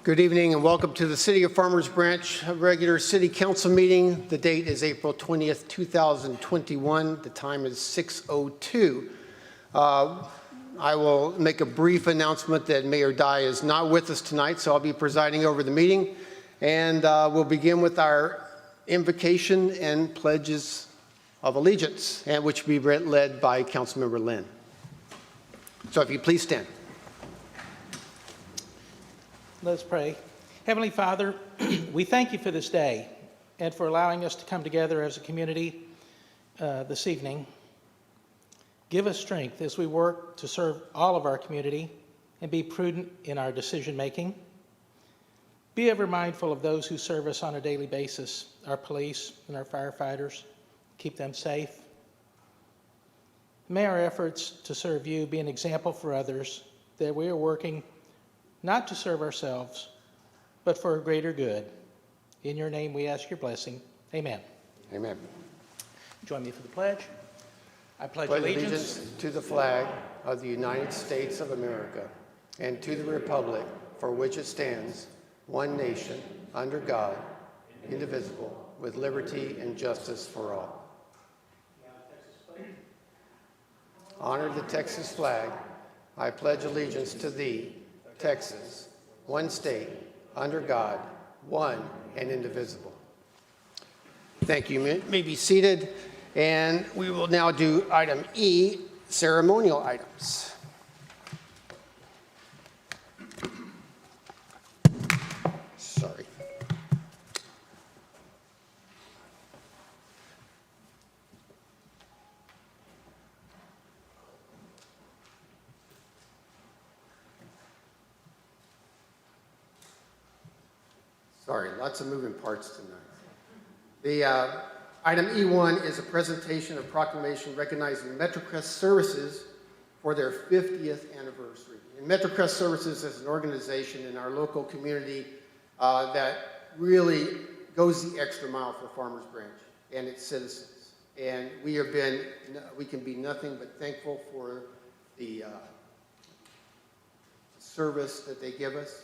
Good evening and welcome to the City of Farmers Branch regular City Council meeting. The date is April 20th, 2021. The time is 6:02. I will make a brief announcement that Mayor Dye is not with us tonight, so I'll be presiding over the meeting. And we'll begin with our invocation and pledges of allegiance, and which will be led by Councilmember Lynn. So if you please stand. Let's pray. Heavenly Father, we thank you for this day and for allowing us to come together as a community this evening. Give us strength as we work to serve all of our community and be prudent in our decision making. Be ever mindful of those who serve us on a daily basis, our police and our firefighters. Keep them safe. May our efforts to serve you be an example for others that we are working not to serve ourselves, but for a greater good. In your name we ask your blessing. Amen. Amen. Join me for the pledge. I pledge allegiance to the flag of the United States of America and to the republic for which it stands, one nation, under God, indivisible, with liberty and justice for all. Honor the Texas flag. I pledge allegiance to thee, Texas, one state, under God, one and indivisible. Thank you. You may be seated, and we will now do item E, ceremonial items. Sorry. Sorry, lots of moving parts tonight. The item E1 is a presentation of proclamation recognizing Metrocrest Services for their 50th anniversary. And Metrocrest Services is an organization in our local community that really goes the extra mile for Farmers Branch and its citizens. And we can be nothing but thankful for the service that they give us,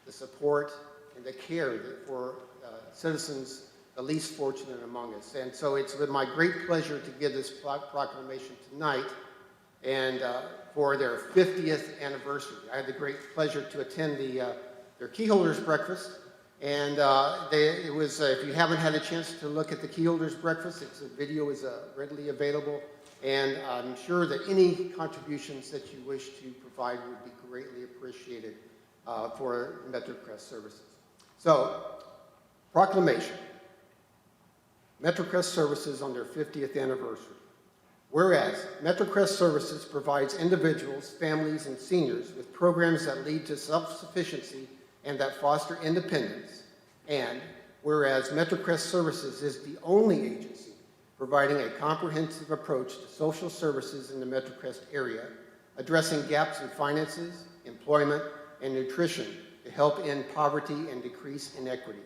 the support, and the care for citizens, the least fortunate among us. And so it's been my great pleasure to give this proclamation tonight and for their 50th anniversary. I had the great pleasure to attend their keyholders breakfast, and it was, if you haven't had a chance to look at the keyholders breakfast, the video is readily available, and I'm sure that any contributions that you wish to provide would be greatly appreciated for Metrocrest Services. So, proclamation. Metrocrest Services on their 50th anniversary. Whereas Metrocrest Services provides individuals, families, and seniors with programs that lead to self-sufficiency and that foster independence. And whereas Metrocrest Services is the only agency providing a comprehensive approach to social services in the Metrocrest area, addressing gaps in finances, employment, and nutrition to help end poverty and decrease inequities.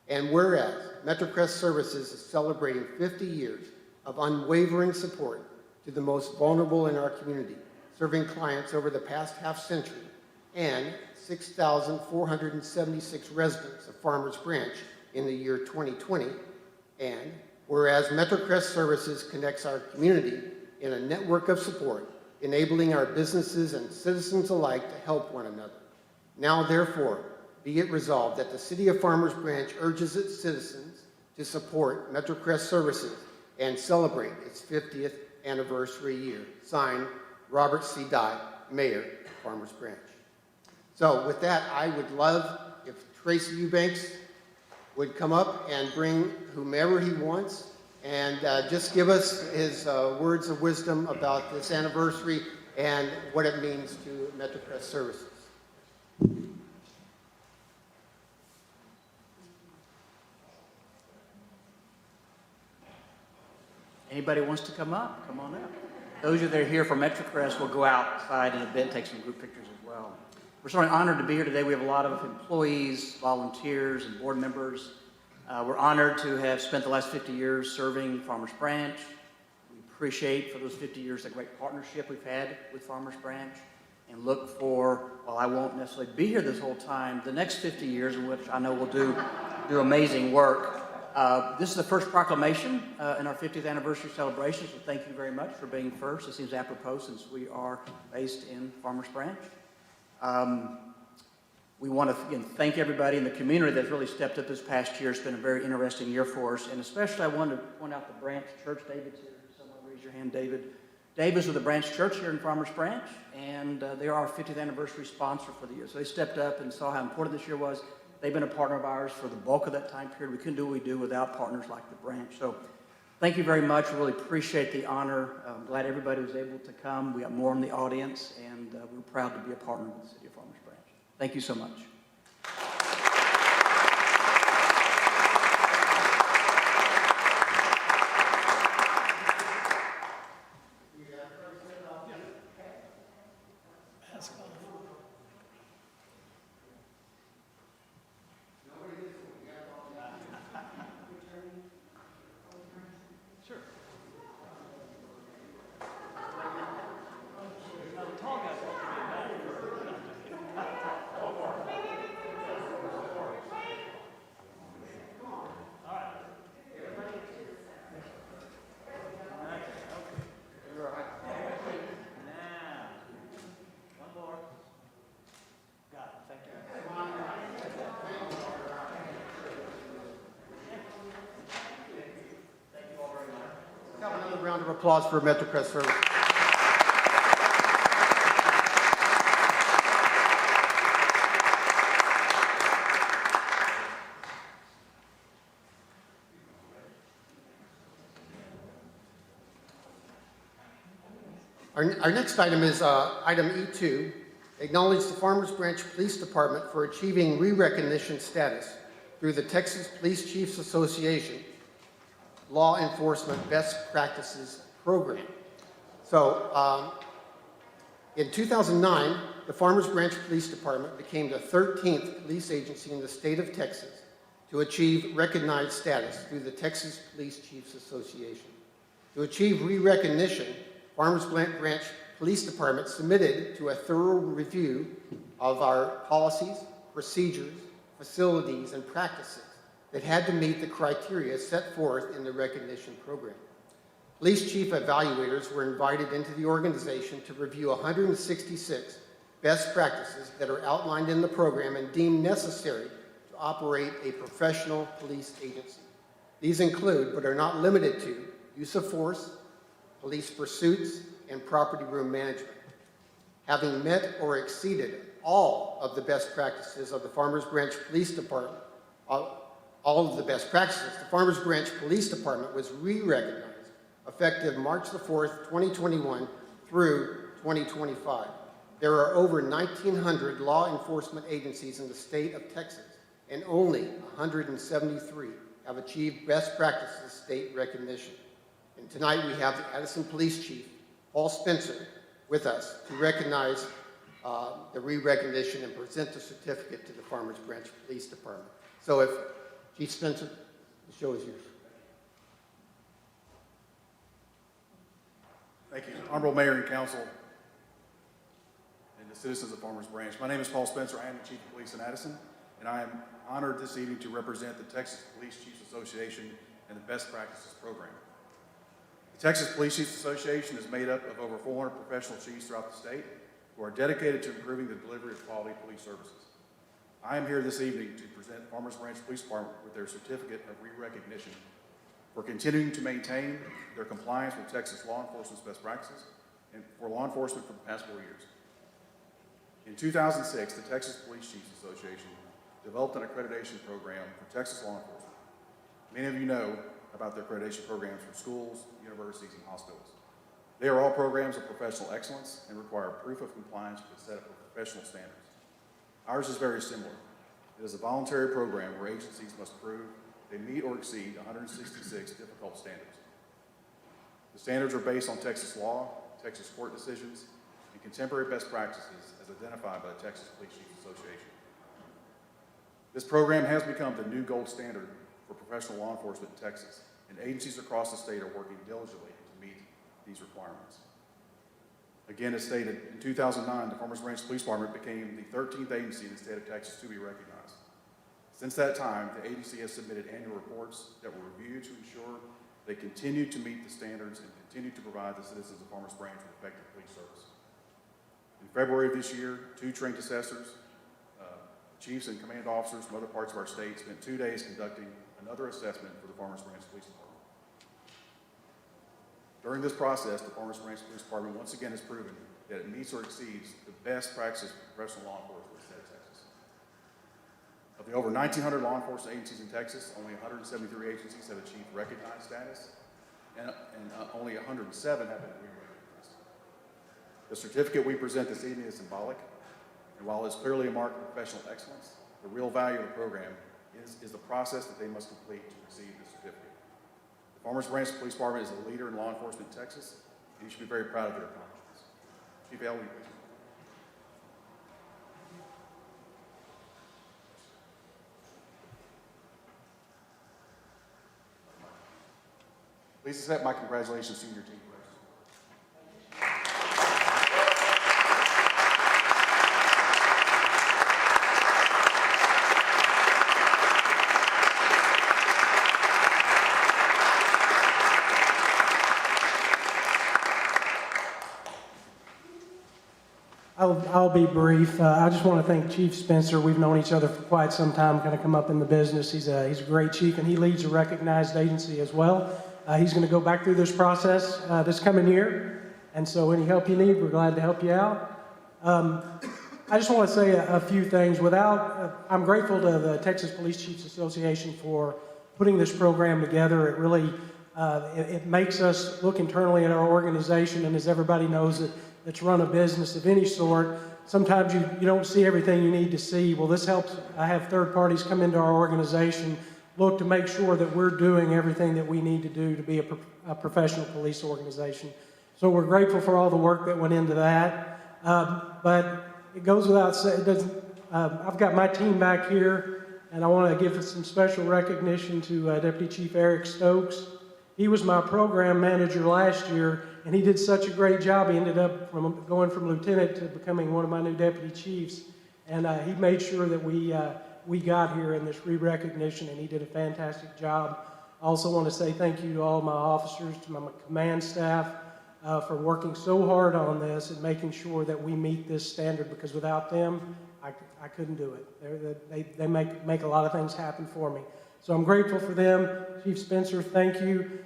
And whereas Metrocrest Services is celebrating 50 years of unwavering support to the most vulnerable in our community, serving clients over the past half-century, and 6,476 residents of Farmers Branch in the year 2020, and whereas Metrocrest Services connects our community in a network of support, enabling our businesses and citizens alike to help one another. Now, therefore, be it resolved that the City of Farmers Branch urges its citizens to support Metrocrest Services and celebrate its 50th anniversary year. Signed, Robert C. Dye, Mayor, Farmers Branch. So with that, I would love if Tracy Eubanks would come up and bring whomever he wants and just give us his words of wisdom about this anniversary and what it means to Metrocrest Services. Anybody wants to come up? Come on up. Those of you that are here for Metrocrest will go outside in a bit, take some group pictures as well. We're certainly honored to be here today. We have a lot of employees, volunteers, and board members. We're honored to have spent the last 50 years serving Farmers Branch. We appreciate for those 50 years the great partnership we've had with Farmers Branch. and look for, while I won't necessarily be here this whole time, the next 50 years in which I know we'll do amazing work. This is the first proclamation in our 50th anniversary celebration, so thank you very much for being first. It seems apropos since we are based in Farmers Branch. We want to, again, thank everybody in the community that's really stepped up this past year. It's been a very interesting year for us, and especially I want to point out the branch church. David's here. Someone raise your hand, David. David's with the branch church here in Farmers Branch, and they are our 50th anniversary sponsor for the year. So they stepped up and saw how important this year was. They've been a partner of ours for the bulk of that time period. We couldn't do what we do without partners like the branch. So thank you very much. We really appreciate the honor. I'm glad everybody was able to come. We got more in the audience, and we're proud to be a partner with the City of Farmers Branch. Thank you so much. Round of applause for Metrocrest service. Our next item is item E2, acknowledge the Farmers Branch Police Department for achieving re-recognition status through the Texas Police Chiefs Association Law Enforcement Best Practices Program. So in 2009, the Farmers Branch Police Department became the 13th police agency in the state of Texas to achieve recognized status through the Texas Police Chiefs Association. To achieve re-recognition, Farmers Branch Police Department submitted to a thorough review of our policies, procedures, facilities, and practices that had to meet the criteria set forth in the recognition program. Police chief evaluators were invited into the organization to review 166 best practices that are outlined in the program and deemed necessary to operate a professional police agency. These include, but are not limited to, use of force, police pursuits, and property room management. Having met or exceeded all of the best practices of the Farmers Branch Police Department, all of the best practices, the Farmers Branch Police Department was re-recognized effective March the 4th, 2021 through 2025. There are over 1,900 law enforcement agencies in the state of Texas, and only 173 have achieved best practices state recognition. And tonight we have the Addison Police Chief, Paul Spencer, with us to recognize the re-recognition and present the certificate to the Farmers Branch Police Department. So if Chief Spencer, the show is yours. Thank you. Honorable Mayor and Council and the citizens of Farmers Branch. My name is Paul Spencer. I am the Chief of Police in Addison, and I am honored this evening to represent the Texas Police Chiefs Association and the Best Practices Program. The Texas Police Chiefs Association is made up of over 400 professional chiefs throughout the state who are dedicated to improving the delivery of quality police services. I am here this evening to present Farmers Branch Police Department with their certificate of re-recognition for continuing to maintain their compliance with Texas law enforcement's best practices and for law enforcement for the past 4 years. In 2006, the Texas Police Chiefs Association developed an accreditation program for Texas law enforcement. Many of you know about their accreditation programs for schools, universities, and hospitals. They are all programs of professional excellence and require proof of compliance with a set of professional standards. Ours is very similar. It is a voluntary program where agencies must prove they meet or exceed 166 difficult standards. The standards are based on Texas law, Texas court decisions, and contemporary best practices as identified by the Texas Police Chiefs Association. This program has become the new gold standard for professional law enforcement in Texas, and agencies across the state are working diligently to meet these requirements. Again, as stated, in 2009, the Farmers Branch Police Department became the 13th agency in the state of Texas to be recognized. Since that time, the agency has submitted annual reports that were reviewed to ensure they continue to meet the standards and continue to provide the citizens of Farmers Branch with effective police service. In February of this year, 2 trained assessors, chiefs and command officers from other parts of our state spent 2 days conducting another assessment for the Farmers Branch Police Department. During this process, the Farmers Branch Police Department once again has proven that it meets or exceeds the best practices of professional law enforcement in the state of Texas. Of the over 1,900 law enforcement agencies in Texas, only 173 agencies have achieved recognized status, and only 107 have been re-recognized. The certificate we present this evening is symbolic, and while it's clearly a mark of professional excellence, the real value of the program is the process that they must complete to receive the certificate. The Farmers Branch Police Department is a leader in law enforcement in Texas, and you should be very proud of their accomplishments. Chief L, will you please? Please accept my congratulations to your team. I'll be brief. I just want to thank Chief Spencer. We've known each other for quite some time, kind of come up in the business. He's a great chief, and he leads a recognized agency as well. He's going to go back through this process this coming year, and so any help you need, we're glad to help you out. I just want to say a few things. I'm grateful to the Texas Police Chiefs Association for putting this program together. It really it makes us look internally at our organization, and as everybody knows, that's run a business of any sort, sometimes you don't see everything you need to see. Well, this helps. I have third parties come into our organization, look to make sure that we're doing everything that we need to do to be a professional police organization. So we're grateful for all the work that went into that. But it goes without saying, I've got my team back here, and I want to give some special recognition to Deputy Chief Eric Stokes. He was my program manager last year, and he did such a great job. He ended up going from lieutenant to becoming one of my new deputy chiefs. And he made sure that we got here in this re-recognition, and he did a fantastic job. I also want to say thank you to all my officers, to my command staff, for working so hard on this and making sure that we meet this standard, because without them, I couldn't do it. They make a lot of things happen for me. So I'm grateful for them. Chief Spencer, thank you.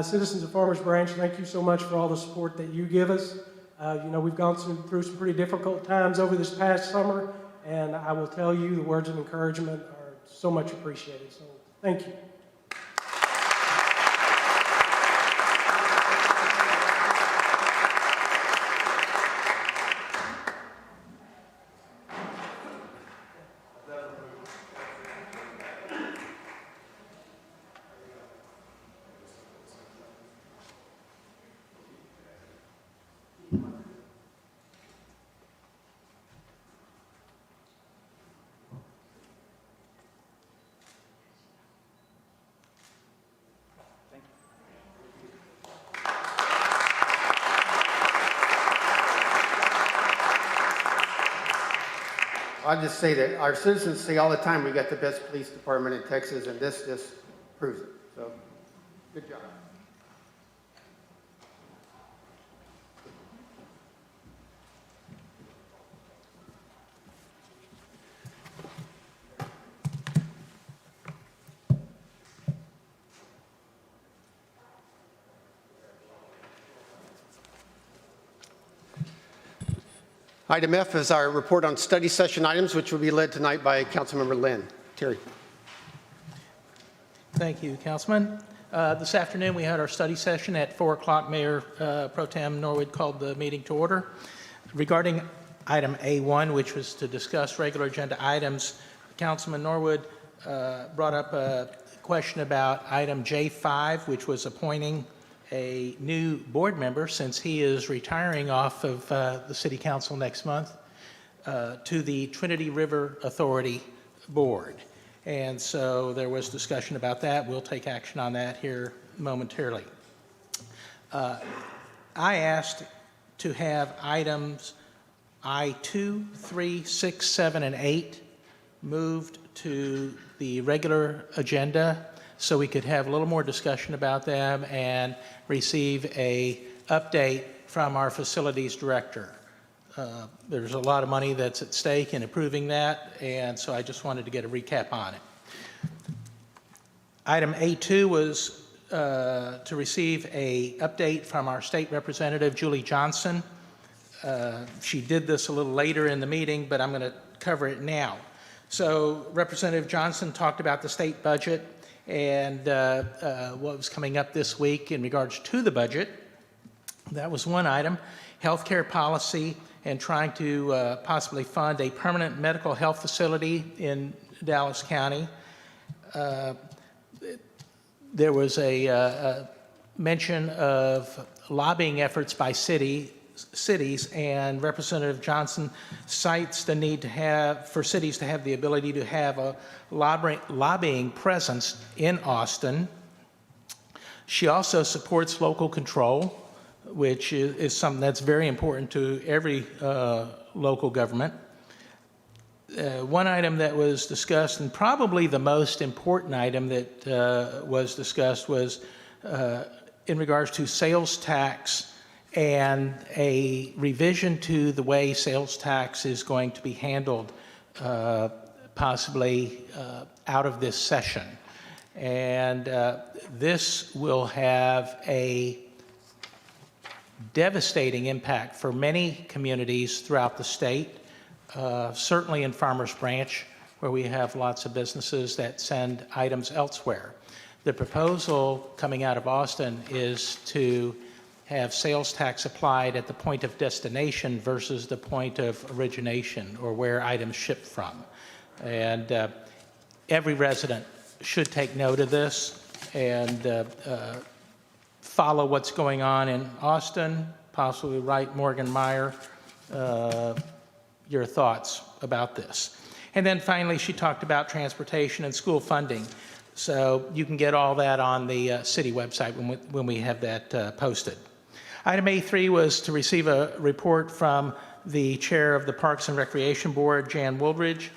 Citizens of Farmers Branch, thank you so much for all the support that you give us. We've gone through some pretty difficult times over this past summer, and I will tell you the words of encouragement are so much appreciated. So thank you. I'll just say that our citizens say all the time we got the best police department in Texas, and this just proves it. So, good job. Item F is our report on study session items, which will be led tonight by Councilmember Lynn. Terry. Thank you, Councilman. This afternoon, we had our study session at 4 o'clock. Mayor Pro Tem Norwood called the meeting to order. Regarding item A1, which was to discuss regular agenda items, Councilman Norwood brought up a question about item J5, which was appointing a new board member, since he is retiring off of the City Council next month, to the Trinity River Authority Board. And so there was discussion about that. We'll take action on that here momentarily. I asked to have items I-2, 3, 6, 7, and 8 moved to the regular agenda so we could have a little more discussion about them and receive a update from our facilities director. There's a lot of money that's at stake in approving that, and so I just wanted to get a recap on it. Item A2 was to receive an update from our state representative, Julie Johnson. She did this a little later in the meeting, but I'm going to cover it now. So Representative Johnson talked about the state budget and what was coming up this week in regards to the budget. That was one item. Healthcare policy and trying to possibly fund a permanent medical health facility in Dallas County. There was a mention of lobbying efforts by cities, and Representative Johnson cites the need to have, for cities to have the ability to have a lobbying presence in Austin. She also supports local control, which is something that's very important to every local government. One item that was discussed, and probably the most important item that was discussed, was in regards to sales tax and a revision to the way sales tax is going to be handled, possibly out of this session. And this will have a devastating impact for many communities throughout the state, certainly in Farmers Branch, where we have lots of businesses that send items elsewhere. The proposal coming out of Austin is to have sales tax applied at the point of destination versus the point of origination, or where items ship from. And every resident should take note of this and follow what's going on in Austin, possibly write Morgan Meyer your thoughts about this. And then finally, she talked about transportation and school funding. So you can get all that on the city website when we have that posted. Item A3 was to receive a report from the chair of the Parks and Recreation Board, Jan Woolridge,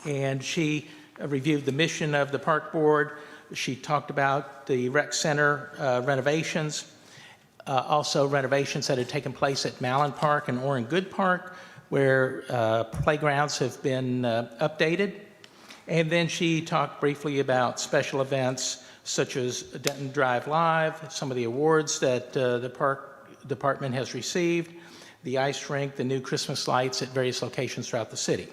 and she reviewed the mission of the Park Board. She talked about the rec center renovations, also renovations that had taken place at Mallon Park and Orrin Good Park, where playgrounds have been updated. And then she talked briefly about special events such as Denton Drive Live, some of the awards that the Park Department has received, the ice rink, the new Christmas lights at various locations throughout the city.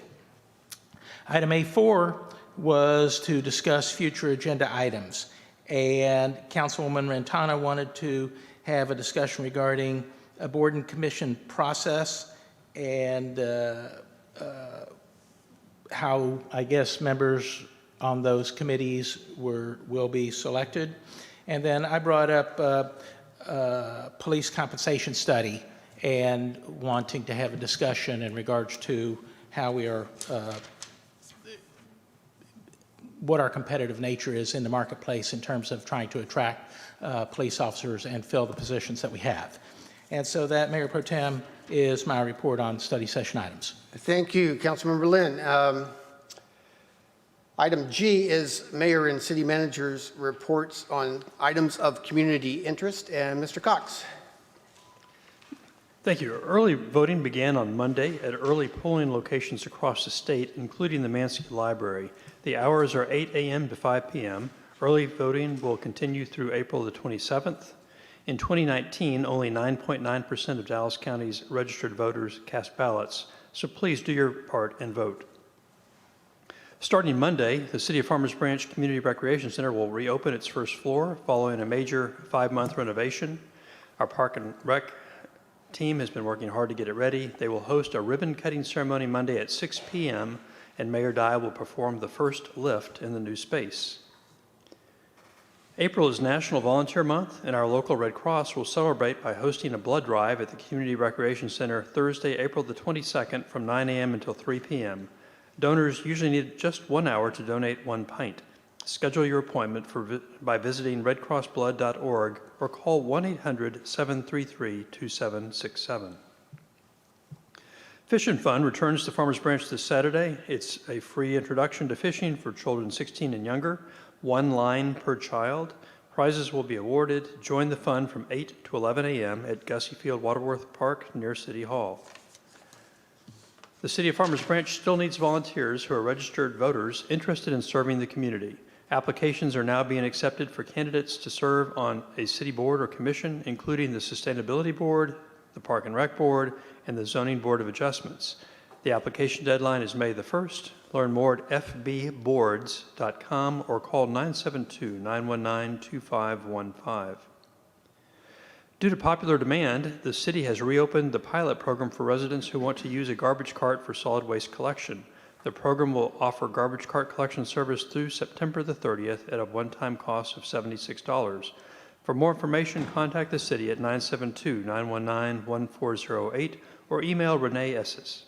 Item A4 was to discuss future agenda items. And Councilwoman Rentana wanted to have a discussion regarding a board and commission process and how, I guess, members on those committees will be selected. And then I brought up police compensation study and wanting to have a discussion in regards to how we are, what our competitive nature is in the marketplace in terms of trying to attract police officers and fill the positions that we have. And so that, Mayor Pro Tem, is my report on study session items. Thank you, Councilmember Lynn. Item G is Mayor and City Manager's reports on items of community interest. And Mr. Cox. Thank you. Early voting began on Monday at early polling locations across the state, including the Mansfield Library. The hours are 8 a.m. to 5 p.m. Early voting will continue through April the 27th. In 2019, only 9.9% of Dallas County's registered voters cast ballots, so please do your part and vote. Starting Monday, the City of Farmers Branch Community Recreation Center will reopen its first floor following a major 5-month renovation. Our Park and Rec team has been working hard to get it ready. They will host a ribbon-cutting ceremony Monday at 6 p.m., and Mayor Dye will perform the first lift in the new space. April is National Volunteer Month, and our local Red Cross will celebrate by hosting a blood drive at the Community Recreation Center Thursday, April the 22nd from 9 a.m. until 3 p.m. Donors usually need just 1 hour to donate 1 pint. Schedule your appointment by visiting redcrossblood.org or call 1-800-733-2767. Fish and Fun returns to Farmers Branch this Saturday. It's a free introduction to fishing for children 16 and younger, one line per child. Prizes will be awarded. Join the fun from 8 to 11 a.m. at Gussie Field Waterworth Park near City Hall. The City of Farmers Branch still needs volunteers who are registered voters interested in serving the community. Applications are now being accepted for candidates to serve on a city board or commission, including the Sustainability Board, the Park and Rec Board, and the Zoning Board of Adjustments. The application deadline is May the 1st. Learn more at fbboards.com or call 972-919-2515. Due to popular demand, the city has reopened the pilot program for residents who want to use a garbage cart for solid waste collection. The program will offer garbage cart collection service through September the 30th at a one-time cost of $76. For more information, contact the city at 972-919-1408 or email Renee Esses.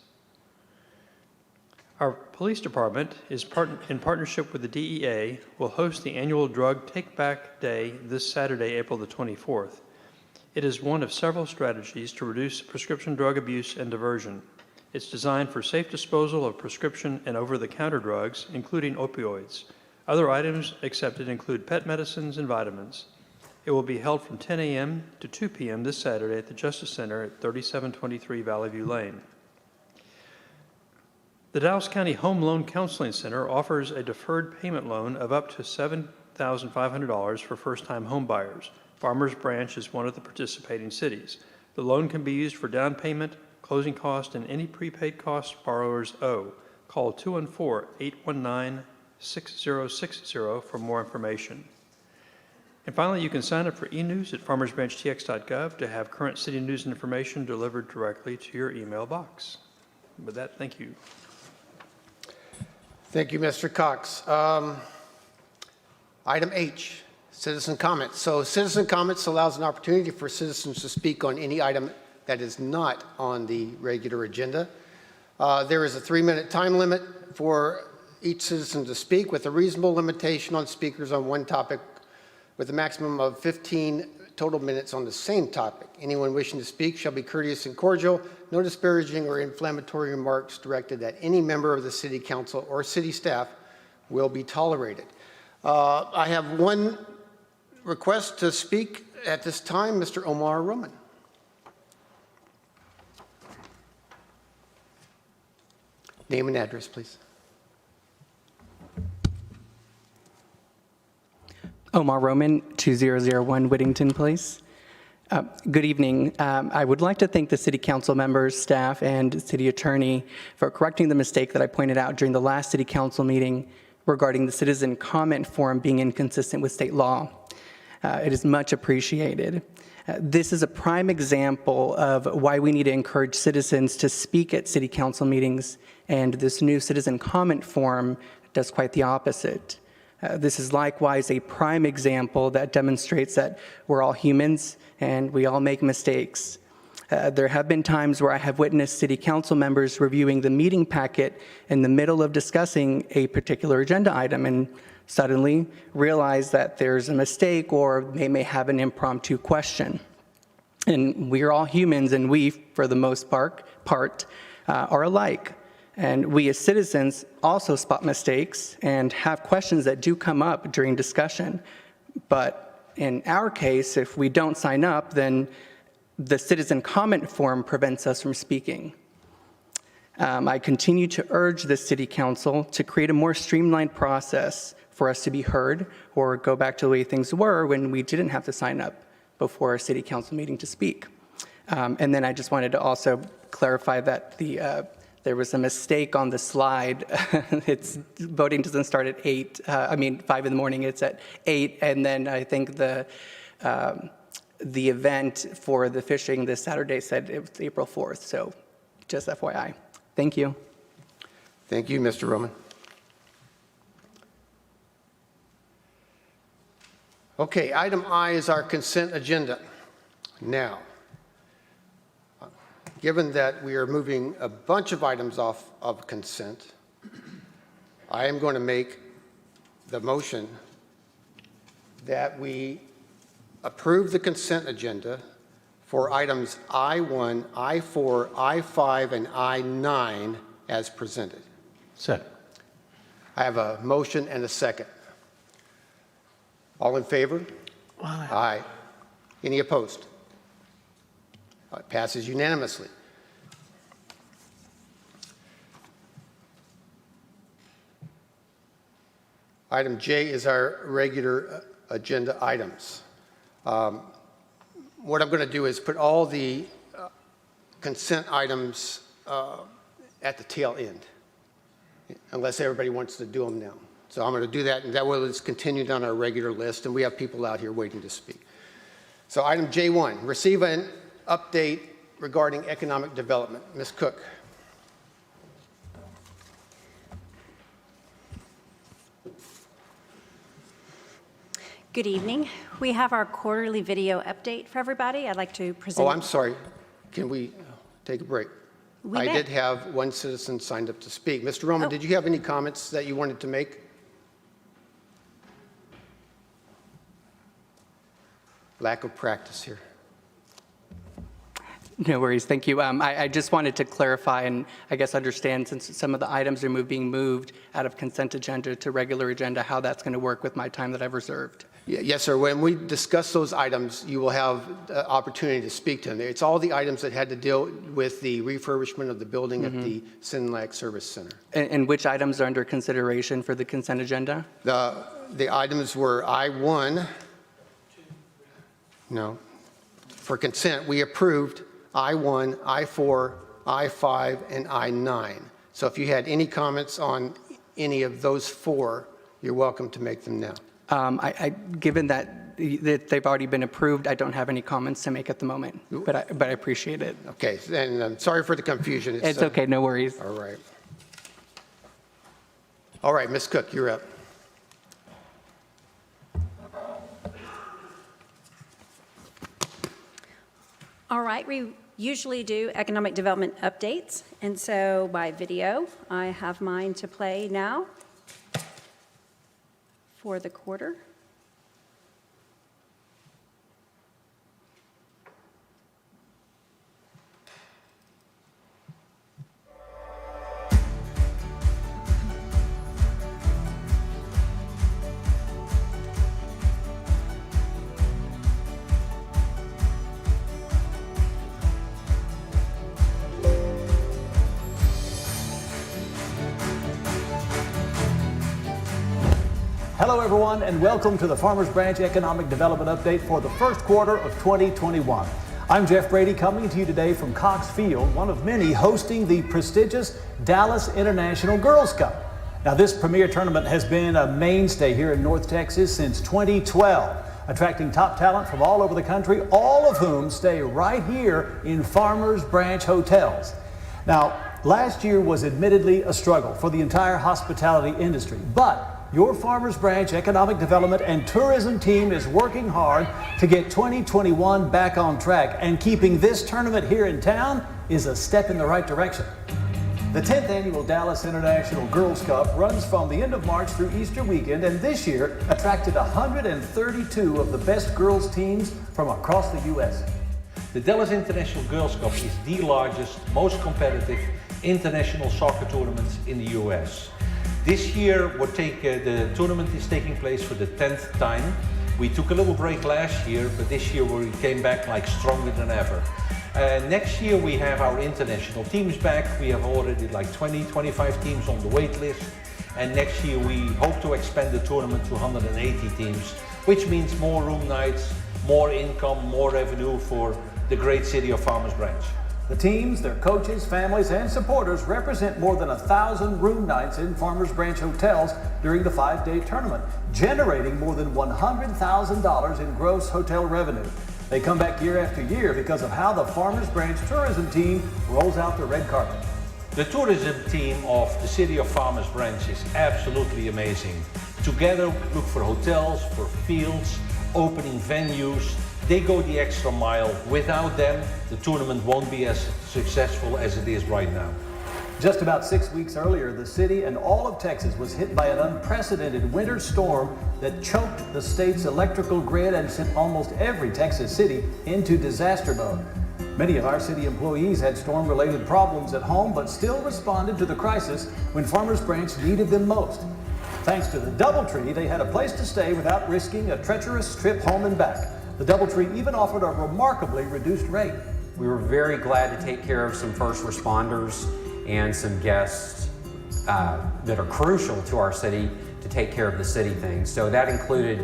Our police department is in partnership with the DEA will host the annual Drug Take Back Day this Saturday, April the 24th. It is one of several strategies to reduce prescription drug abuse and diversion. It's designed for safe disposal of prescription and over-the-counter drugs, including opioids. Other items accepted include pet medicines and vitamins. It will be held from 10 a.m. to 2 p.m. this Saturday at the Justice Center at 3723 Valley View Lane. The Dallas County Home Loan Counseling Center offers a deferred payment loan of up to $7,500 for first-time home buyers. Farmers Branch is one of the participating cities. The loan can be used for down payment, closing cost, and any prepaid costs borrowers owe. Call 214-819-6060 for more information. And finally, you can sign up for e-news at farmersbranchtx.gov to have current city news and information delivered directly to your email box. With that, thank you. Thank you, Mr. Cox. Item H, citizen comments. So citizen comments allows an opportunity for citizens to speak on any item that is not on the regular agenda. There is a 3-minute time limit for each citizen to speak, with a reasonable limitation on speakers on one topic, with a maximum of 15 total minutes on the same topic. Anyone wishing to speak shall be courteous and cordial. No disparaging or inflammatory remarks directed at any member of the city council or city staff will be tolerated. I have one request to speak at this time, Mr. Omar Roman. Name and address, please. Omar Roman, 2001 Whittington Place. Good evening. I would like to thank the City Council members, staff, and City Attorney for correcting the mistake that I pointed out during the last City Council meeting regarding the citizen comment form being inconsistent with state law. It is much appreciated. This is a prime example of why we need to encourage citizens to speak at City Council meetings, and this new citizen comment form does quite the opposite. This is likewise a prime example that demonstrates that we're all humans and we all make mistakes. There have been times where I have witnessed City Council members reviewing the meeting packet in the middle of discussing a particular agenda item and suddenly realize that there's a mistake or they may have an impromptu question. And we're all humans, and we, for the most part, are alike. And we as citizens also spot mistakes and have questions that do come up during discussion. But in our case, if we don't sign up, then the citizen comment form prevents us from speaking. I continue to urge the City Council to create a more streamlined process for us to be heard, or go back to the way things were when we didn't have to sign up before a City Council meeting to speak. And then I just wanted to also clarify that there was a mistake on the slide. Voting doesn't start at 5 in the morning, it's at 8. And then I think the event for the fishing this Saturday said it was April 4th. So just FYI. Thank you. Thank you, Mr. Roman. Okay, item I is our consent agenda. Now, given that we are moving a bunch of items off of consent, I am going to make the motion that we approve the consent agenda for items I1, I4, I5, and I9 as presented. Second. I have a motion and a second. All in favor? Aye. Aye. Any opposed? It passes unanimously. Item J is our regular agenda items. What I'm going to do is put all the consent items at the tail end, unless everybody wants to do them now. So I'm going to do that, and that way it's continued on our regular list, and we have people out here waiting to speak. So item J1, receive an update regarding economic development. Ms. Cook. Good evening. We have our quarterly video update for everybody. I'd like to present. Oh, I'm sorry. Can we take a break? We I may. did have one citizen signed up to speak. Mr. Roman, Oh. did you have any comments that you wanted to make? Lack of practice here. No worries, thank you. I just wanted to clarify and I guess understand, since some of the items are being moved out of consent agenda to regular agenda, how that's going to work with my time that I've reserved. Yes, sir. When we discuss those items, you will have the opportunity to speak to them. It's all the items that had to deal with the refurbishment of the building at the Sinlac Service Center. And which items are under consideration for the consent agenda? The items were I1. No. For consent, we approved I1, I4, I5, and I9. So if you had any comments on any of those four, you're welcome to make them now. Given that they've already been approved, I don't have any comments to make at the moment, but I appreciate it. Okay, and I'm sorry for the confusion. It's okay, no worries. All right. All right, Ms. Cook, you're up. All right, we usually do economic development updates, and so by video, I have mine to play now for the quarter. Hello everyone and welcome to the Farmers Branch Economic Development Update for the first quarter of 2021. I'm Jeff Brady, coming to you today from Cox Field, one of many hosting the prestigious Dallas International Girls Cup. Now this premier tournament has been a mainstay here in North Texas since 2012, attracting top talent from all over the country, all of whom stay right here in Farmers Branch hotels. Now, last year was admittedly a struggle for the entire hospitality industry, but your Farmers Branch Economic Development and Tourism team is working hard to get 2021 back on track, and keeping this tournament here in town is a step in the right direction. The 10th annual Dallas International Girls Cup runs from the end of March through Easter weekend, and this year attracted 132 of the best girls teams from across the U.S. The Dallas International Girls Cup is the largest, most competitive international soccer tournament in the U.S. This year, the tournament is taking place for the 10th time. We took a little break last year, but this year we came back like stronger than ever. Next year we have our international teams back. We have already like 25 teams on the wait list. And next year we hope to expand the tournament to 180 teams, which means more room nights, more income, more revenue for the great city of Farmers Branch. The teams, their coaches, families, and supporters represent more than 1,000 room nights in Farmers Branch hotels during the 5-day tournament, generating more than $100,000 in gross hotel revenue. They come back year after year because of how the Farmers Branch tourism team rolls out the red carpet. The tourism team of the city of Farmers Branch is absolutely amazing. Together, look for hotels, for fields, opening venues. They go the extra mile. Without them, the tournament won't be as successful as it is right now. Just about 6 weeks earlier, the city and all of Texas was hit by an unprecedented winter storm that choked the state's electrical grid and sent almost every Texas city into disaster mode. Many of our city employees had storm-related problems at home, but still responded to the crisis when Farmers Branch needed them most. Thanks to the DoubleTree, they had a place to stay without risking a treacherous trip home and back. The DoubleTree even offered a remarkably reduced rate. We were very glad to take care of some first responders and some guests that are crucial to our city to take care of the city things. So that included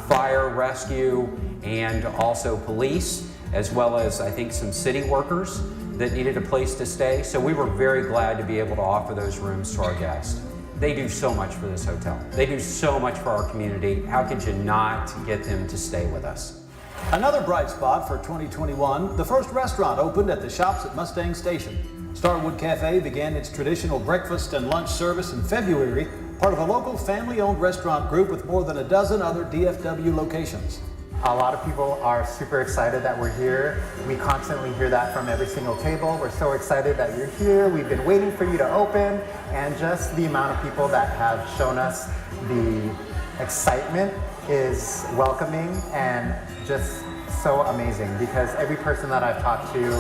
fire, rescue, and also police, as well as I think some city workers that needed a place to stay. So we were very glad to be able to offer those rooms to our guests. They do so much for this hotel. They do so much for our community. How could you not get them to stay with us? Another bright spot for 2021, the first restaurant opened at the Shops at Mustang Station. Starwood Cafe began its traditional breakfast and lunch service in February, part of a local family-owned restaurant group with more than a dozen other DFW locations. A lot of people are super excited that we're here. We constantly hear that from every single table. We're so excited that you're here. We've been waiting for you to open, and just the amount of people that have shown us the excitement is welcoming and just so amazing, because every person that I've talked to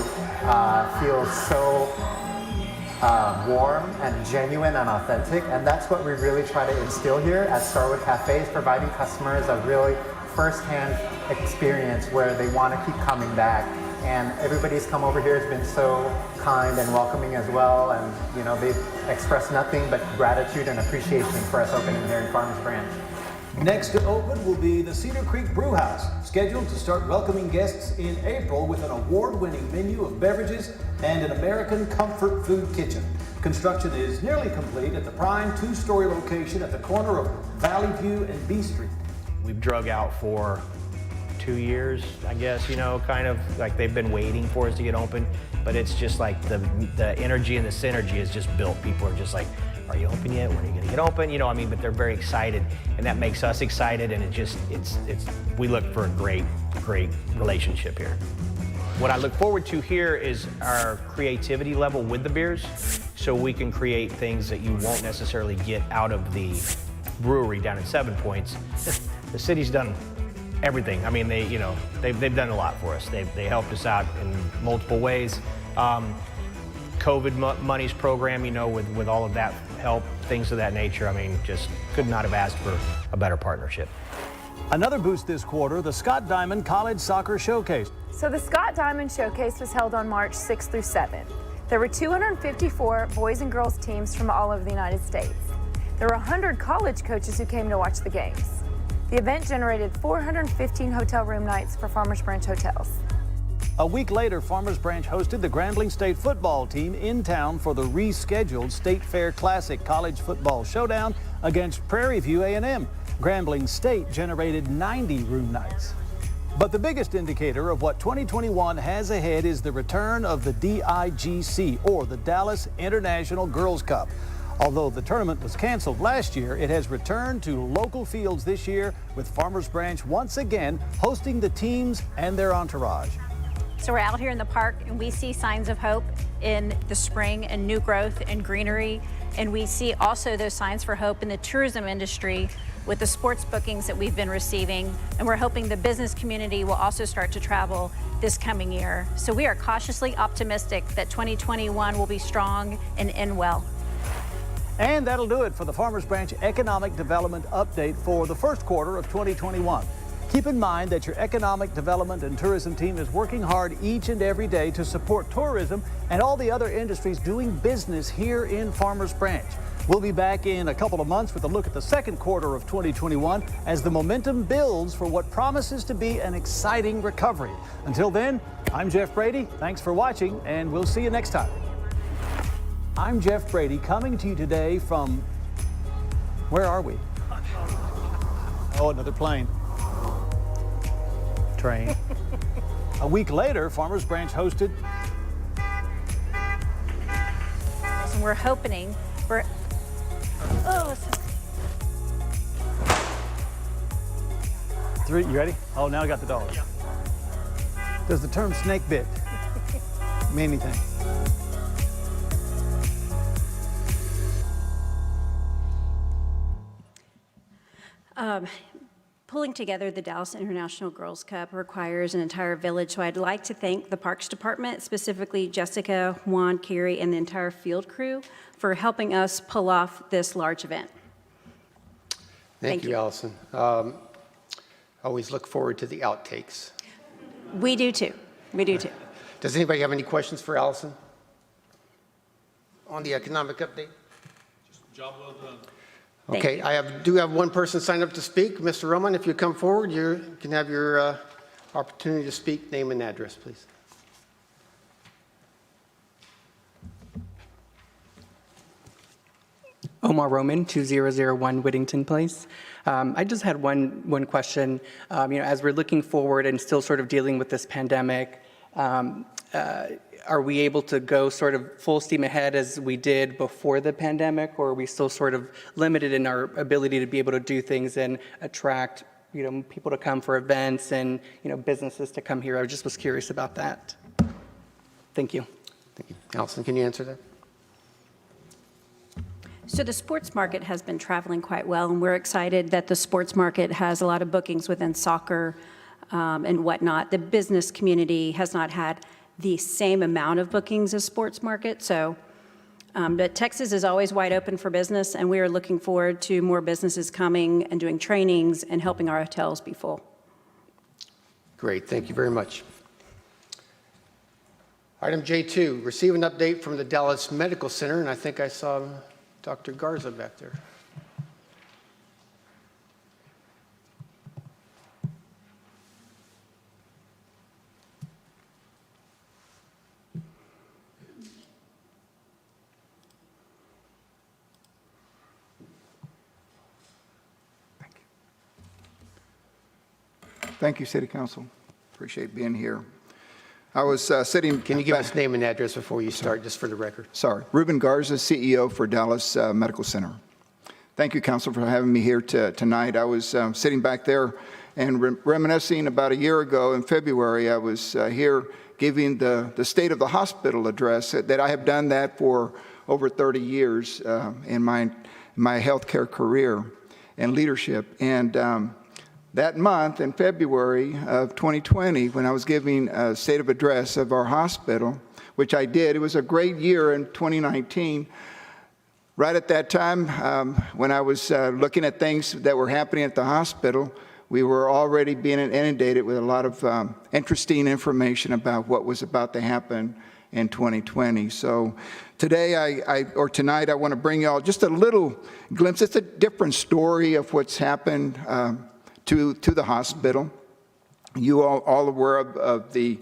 feels so warm and genuine and authentic, and that's what we really try to instill here at Starwood Cafe, is providing customers a really first-hand experience where they want to keep coming back. And everybody's come over here has been so kind and welcoming as well, and you know, they've expressed nothing but gratitude and appreciation for us opening here in Farmers Branch. Next to open will be the Cedar Creek Brewhouse, scheduled to start welcoming guests in April with an award-winning menu of beverages and an American comfort food kitchen. Construction is nearly complete at the prime two-story location at the corner of Valley View and B Street. We've drug out for 2 years, I guess, you know, kind of like they've been waiting for us to get open, but it's just like the energy and the synergy is just built. People are just like, are you open yet? When are you gonna get open? You know, I mean, but they're very excited, and that makes us excited, and we look for a great relationship here. What I look forward to here is our creativity level with the beers, so we can create things that you won't necessarily get out of the brewery down at 7 Points. The city's done everything. I mean, they've done a lot for us. They helped us out in multiple ways. COVID monies program, you know, with all of that help, things of that nature. I mean, just could not have asked for a better partnership. Another boost this quarter, the Scott Diamond College Soccer Showcase. So the Scott Diamond Showcase was held on March 6th through 7th. There were 254 boys and girls teams from all over the United States. There were 100 college coaches who came to watch the games. The event generated 415 hotel room nights for Farmers Branch hotels. A week later, Farmers Branch hosted the Grambling State football team in town for the rescheduled State Fair Classic College Football Showdown against Prairie View A&M. Grambling State generated 90 room nights. But the biggest indicator of what 2021 has ahead is the return of the DIGC, or the Dallas International Girls Cup. Although the tournament was canceled last year, it has returned to local fields this year, with Farmers Branch once again hosting the teams and their entourage. So we're out here in the park, and we see signs of hope in the spring and new growth and greenery. And we see also those signs for hope in the tourism industry with the sports bookings that we've been receiving. And we're hoping the business community will also start to travel this coming year. So we are cautiously optimistic that 2021 will be strong and end well. And that'll do it for the Farmers Branch Economic Development Update for the first quarter of 2021. Keep in mind that your economic development and tourism team is working hard each and every day to support tourism and all the other industries doing business here in Farmers Branch. We'll be back in a couple of months with a look at the second quarter of 2021 as the momentum builds for what promises to be an exciting recovery. Until then, I'm Jeff Brady. Thanks for watching, and we'll see you next time. I'm Jeff Brady, coming to you today from, where are we? Oh, another plane. Train. A week later, Farmers Branch hosted. And we're hoping Three, you ready? Oh, now I got the dollars. Yeah. Does the term snake bit mean anything? Pulling together the Dallas International Girls Cup requires an entire village, so I'd like to thank the Parks Department, specifically Jessica, Juan, Carrie, and the entire field crew for helping us pull off this large event. Thank you, Allison. Always look forward to the outtakes. We do too. We do too. Does anybody have any questions for Allison on the economic update? Job well done. Okay, I do have one person signed up to speak. Mr. Roman, if you come forward, you can have your opportunity to speak. Name and address, please. Omar Roman, 2001 Whittington Place. I just had one question. As we're looking forward and still sort of dealing with this pandemic, are we able to go sort of full steam ahead as we did before the pandemic, or are we still sort of limited in our ability to be able to do things and attract, people to come for events and, businesses to come here? I just was curious about that. Thank you. Thank you. Allison, can you answer that? So the sports market has been traveling quite well, and we're excited that the sports market has a lot of bookings within soccer and whatnot. The business community has not had the same amount of bookings as sports market. So, but Texas is always wide open for business, and we are looking forward to more businesses coming and doing trainings and helping our hotels be full. Great, thank you very much. Item J2, receive an update from the Dallas Medical Center, and I think I saw Dr. Garza back there. Thank you, City Council. Appreciate being here. I was sitting... Can you give us name and address before you start, just for the record? Sorry. Ruben Garza, CEO for Dallas Medical Center. Thank you, Council, for having me here tonight. I was sitting back there and reminiscing about a year ago in February. I was here giving the State of the Hospital address. That I have done that for over 30 years in my healthcare career and leadership. And that month, in February of 2020, when I was giving a state of address of our hospital, which I did, it was a great year in 2019. Right at that time, when I was looking at things that were happening at the hospital, we were already being inundated with a lot of interesting information about what was about to happen in 2020. So today, tonight, I want to bring y'all just a little glimpse. It's a different story of what's happened to the hospital. You all aware of the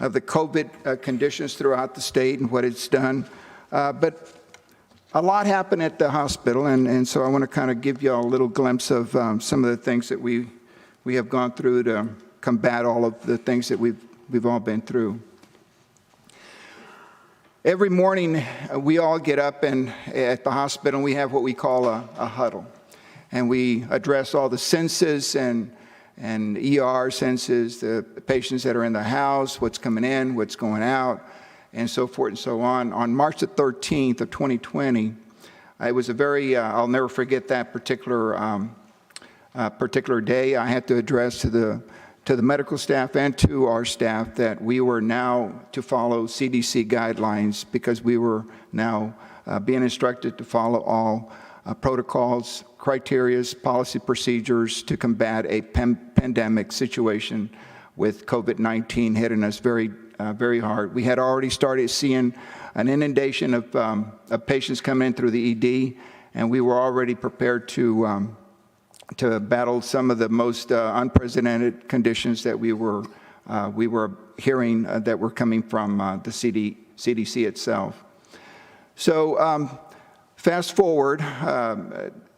COVID conditions throughout the state and what it's done. But a lot happened at the hospital, and so I want to kind of give you all a little glimpse of some of the things that we have gone through to combat all of the things that we've all been through. Every morning, we all get up at the hospital, and we have what we call a huddle. And we address all the census and ER census, the patients that are in the house, what's coming in, what's going out, and so forth and so on. On March the 13th of 2020, it was a very, I'll never forget that particular day. I had to address to the medical staff and to our staff that we were now to follow CDC guidelines because we were now being instructed to follow all protocols, criteria, policy procedures to combat a pandemic situation with COVID-19 hitting us very hard. We had already started seeing an inundation of patients coming in through the ED, and we were already prepared to battle some of the most unprecedented conditions that we were hearing that were coming from the CDC itself. So fast forward,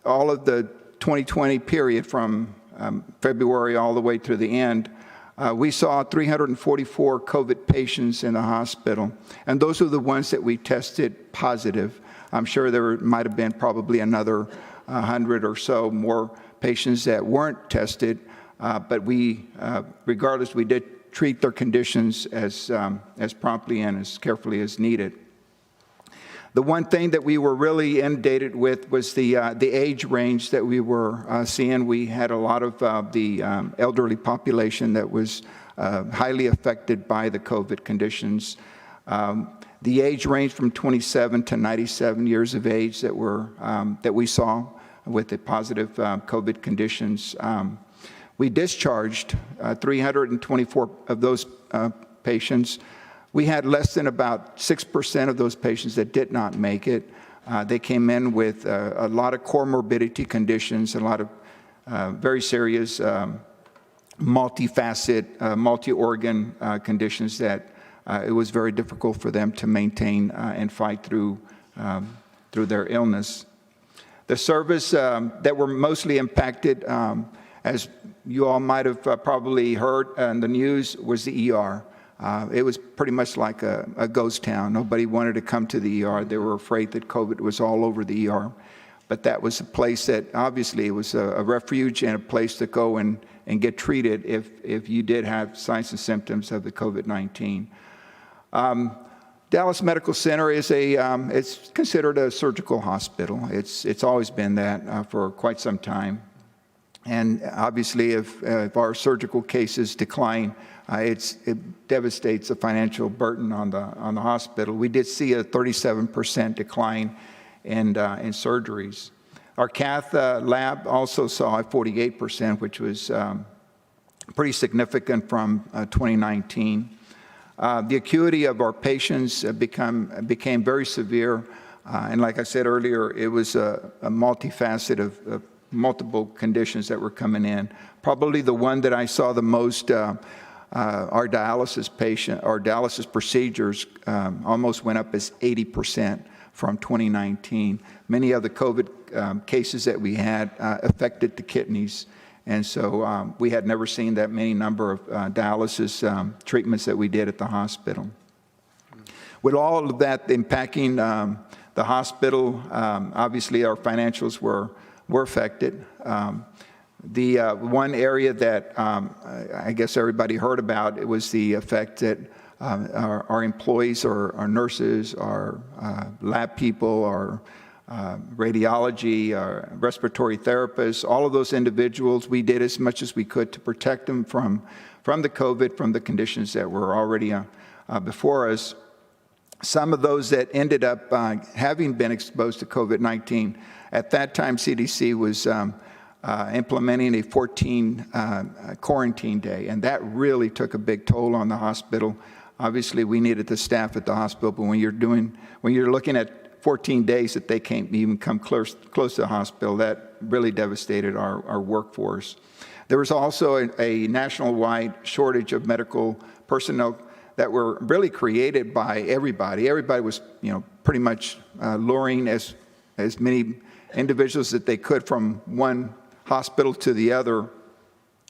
all of the 2020 period from February all the way through the end, we saw 344 COVID patients in the hospital, and those are the ones that we tested positive. I'm sure there might have been probably another 100 or so more patients that weren't tested, but regardless, we did treat their conditions as promptly and as carefully as needed. The one thing that we were really inundated with was the age range that we were seeing. We had a lot of the elderly population that was highly affected by the COVID conditions. The age range from 27 to 97 years of age that we saw with the positive COVID conditions. We discharged 324 of those patients. We had less than about 6% of those patients that did not make it. They came in with a lot of comorbidity conditions, a lot of very serious multifaceted, multi-organ conditions that it was very difficult for them to maintain and fight through their illness. The service that were mostly impacted, as you all might have probably heard in the news, was the ER. It was pretty much like a ghost town. Nobody wanted to come to the ER. They were afraid that COVID was all over the ER. But that was a place that obviously it was a refuge and a place to go and get treated if you did have signs and symptoms of the COVID-19. Dallas Medical Center is it's considered a surgical hospital. It's always been that for quite some time. And obviously, if our surgical cases decline, it devastates the financial burden on the hospital. We did see a 37% decline in surgeries. Our cath lab also saw a 48%, which was pretty significant from 2019. The acuity of our patients became very severe, and like I said earlier, it was a multifaceted of multiple conditions that were coming in. Probably the one that I saw the most, our dialysis procedures almost went up as 80% from 2019. Many of the COVID cases that we had affected the kidneys, and so we had never seen that many number of dialysis treatments that we did at the hospital. With all of that impacting the hospital, obviously our financials were affected. The one area that I guess everybody heard about, it was the effect that our employees, our nurses, our lab people, our radiology, our respiratory therapists, all of those individuals, we did as much as we could to protect them from the COVID, from the conditions that were already before us. Some of those that ended up having been exposed to COVID-19, at that time CDC was implementing a 14 quarantine day, and that really took a big toll on the hospital. Obviously, we needed the staff at the hospital, but when you're looking at 14 days that they can't even come close to the hospital, that really devastated our workforce. There was also a nationwide shortage of medical personnel that were really created by everybody. Everybody was, pretty much luring as many individuals that they could from one hospital to the other,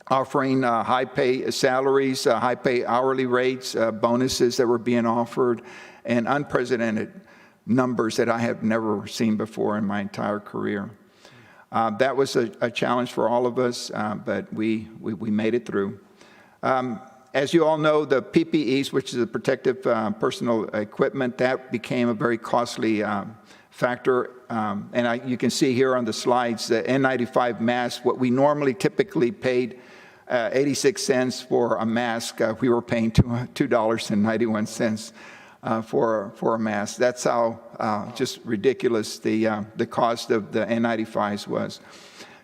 offering high pay salaries, high pay hourly rates, bonuses that were being offered, and unprecedented numbers that I have never seen before in my entire career. That was a challenge for all of us, but we made it through. As you all know, the PPEs, which is the protective personal equipment, that became a very costly factor. And you can see here on the slides, the N95 mask, what we normally typically paid 86 cents for a mask, we were paying $2.91 for a mask. That's how just ridiculous the cost of the N95s was.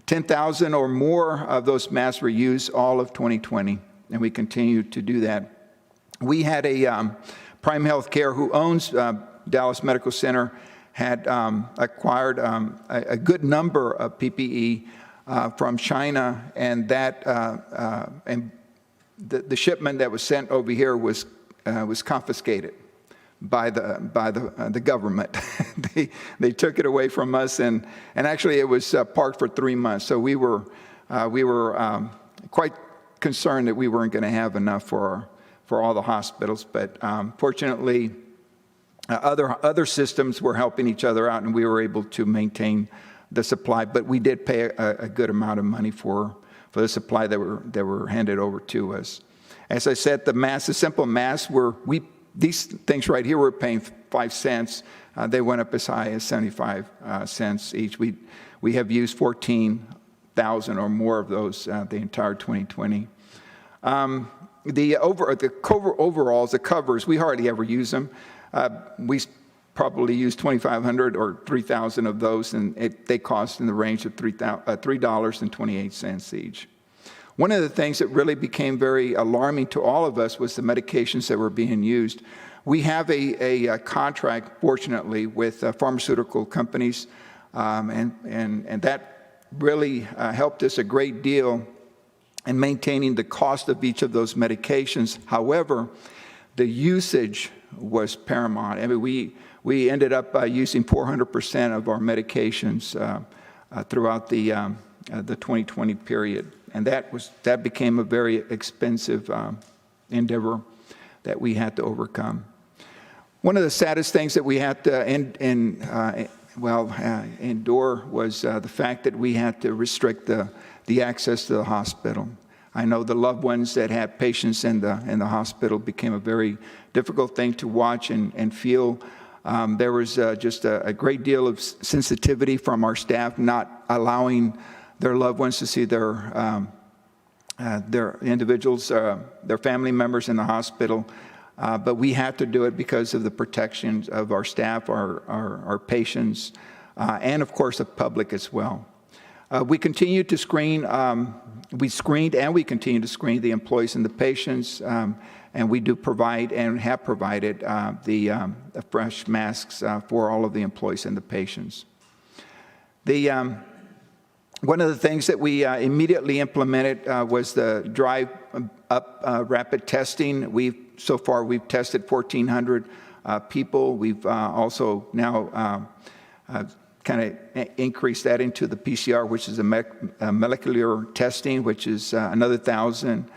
10,000 or more of those masks were used all of 2020, and we continue to do that. We had a Prime Healthcare, who owns Dallas Medical Center, had acquired a good number of PPE from China, and and the shipment that was sent over here was confiscated by the government. they took it away from us, and actually it was parked for 3 months. So we were quite concerned that we weren't going to have enough for all the hospitals, but fortunately other systems were helping each other out, and we were able to maintain the supply. But we did pay a good amount of money for the supply that were handed over to us. As I said, the simple masks we these things right here, we're paying 5 cents. They went up as high as 75 cents each. We have used 14,000 or more of those the entire 2020. The overalls, the covers, we hardly ever use them. We probably use 2,500 or 3,000 of those, and they cost in the range of $3.28 each. One of the things that really became very alarming to all of us was the medications that were being used. We have a contract, fortunately, with pharmaceutical companies, and that really helped us a great deal in maintaining the cost of each of those medications. However, the usage was paramount. I mean, we ended up using 400% of our medications throughout the 2020 period, and that became a very expensive endeavor that we had to overcome. One of the saddest things that we had to endure was the fact that we had to restrict the access to the hospital. I know the loved ones that had patients in the hospital became a very difficult thing to watch and feel. There was just a great deal of sensitivity from our staff, not allowing their loved ones to see their individuals, their family members in the hospital. But we had to do it because of the protections of our staff, our patients, and of course the public as well. We continue to screen, we screened and we continue to screen the employees and the patients, and we do provide and have provided the fresh masks for all of the employees and the patients. One of the things that we immediately implemented was the drive-up rapid testing. So far we've tested 1,400 people. We've also now kind of increased that into the PCR, which is a molecular testing, which is another 1,000.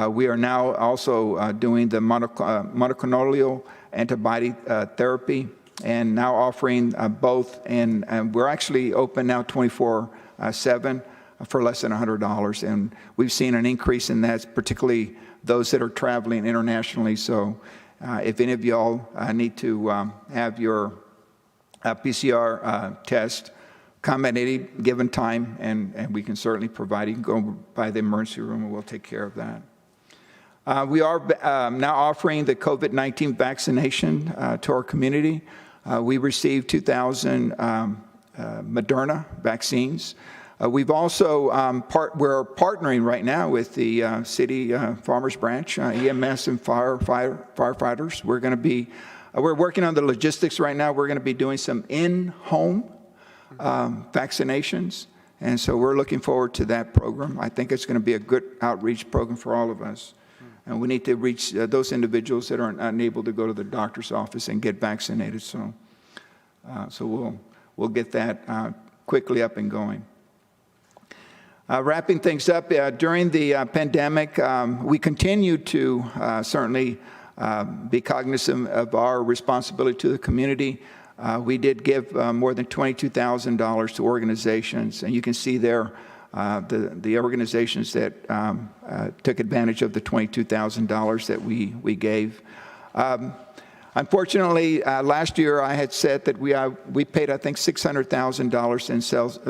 We are now also doing the monoclonal antibody therapy, and now offering both. And we're actually open now 24/7 for less than $100. And we've seen an increase in that, particularly those that are traveling internationally. So if any of y'all need to have your PCR test, come at any given time, and we can certainly provide. You can go by the emergency room, and we'll take care of that. We are now offering the COVID-19 vaccination to our community. We received 2,000 Moderna vaccines. We've also, we're partnering right now with the city Farmers Branch, EMS and firefighters. We're working on the logistics right now. We're going to be doing some in-home vaccinations, and so we're looking forward to that program. I think it's going to be a good outreach program for all of us. And we need to reach those individuals that are unable to go to the doctor's office and get vaccinated. So we'll get that quickly up and going. Wrapping things up, during the pandemic, we continue to certainly be cognizant of our responsibility to the community. We did give more than $22,000 to organizations, and you can see there the organizations that took advantage of the $22,000 that we gave. Unfortunately, last year I had said that we paid, I think, $600,000 in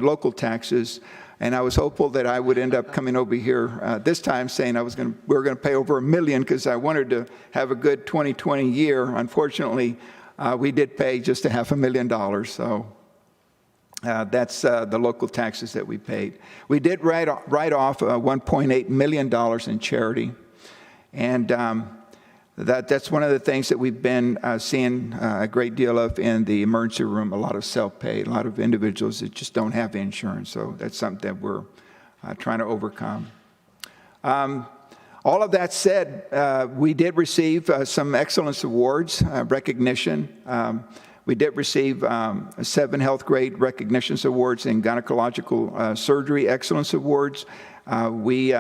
local taxes, and I was hopeful that I would end up coming over here this time saying we were going to pay over $1 million because I wanted to have a good 2020 year. Unfortunately, we did pay just $500,000, so that's the local taxes that we paid. We did write off $1.8 million in charity, and that's one of the things that we've been seeing a great deal of in the emergency room, a lot of self-pay, a lot of individuals that just don't have insurance, so that's something that we're trying to overcome. All of that said, we did receive some excellence awards, recognition. We did receive 7 health grade recognitions awards in gynecological surgery excellence awards. We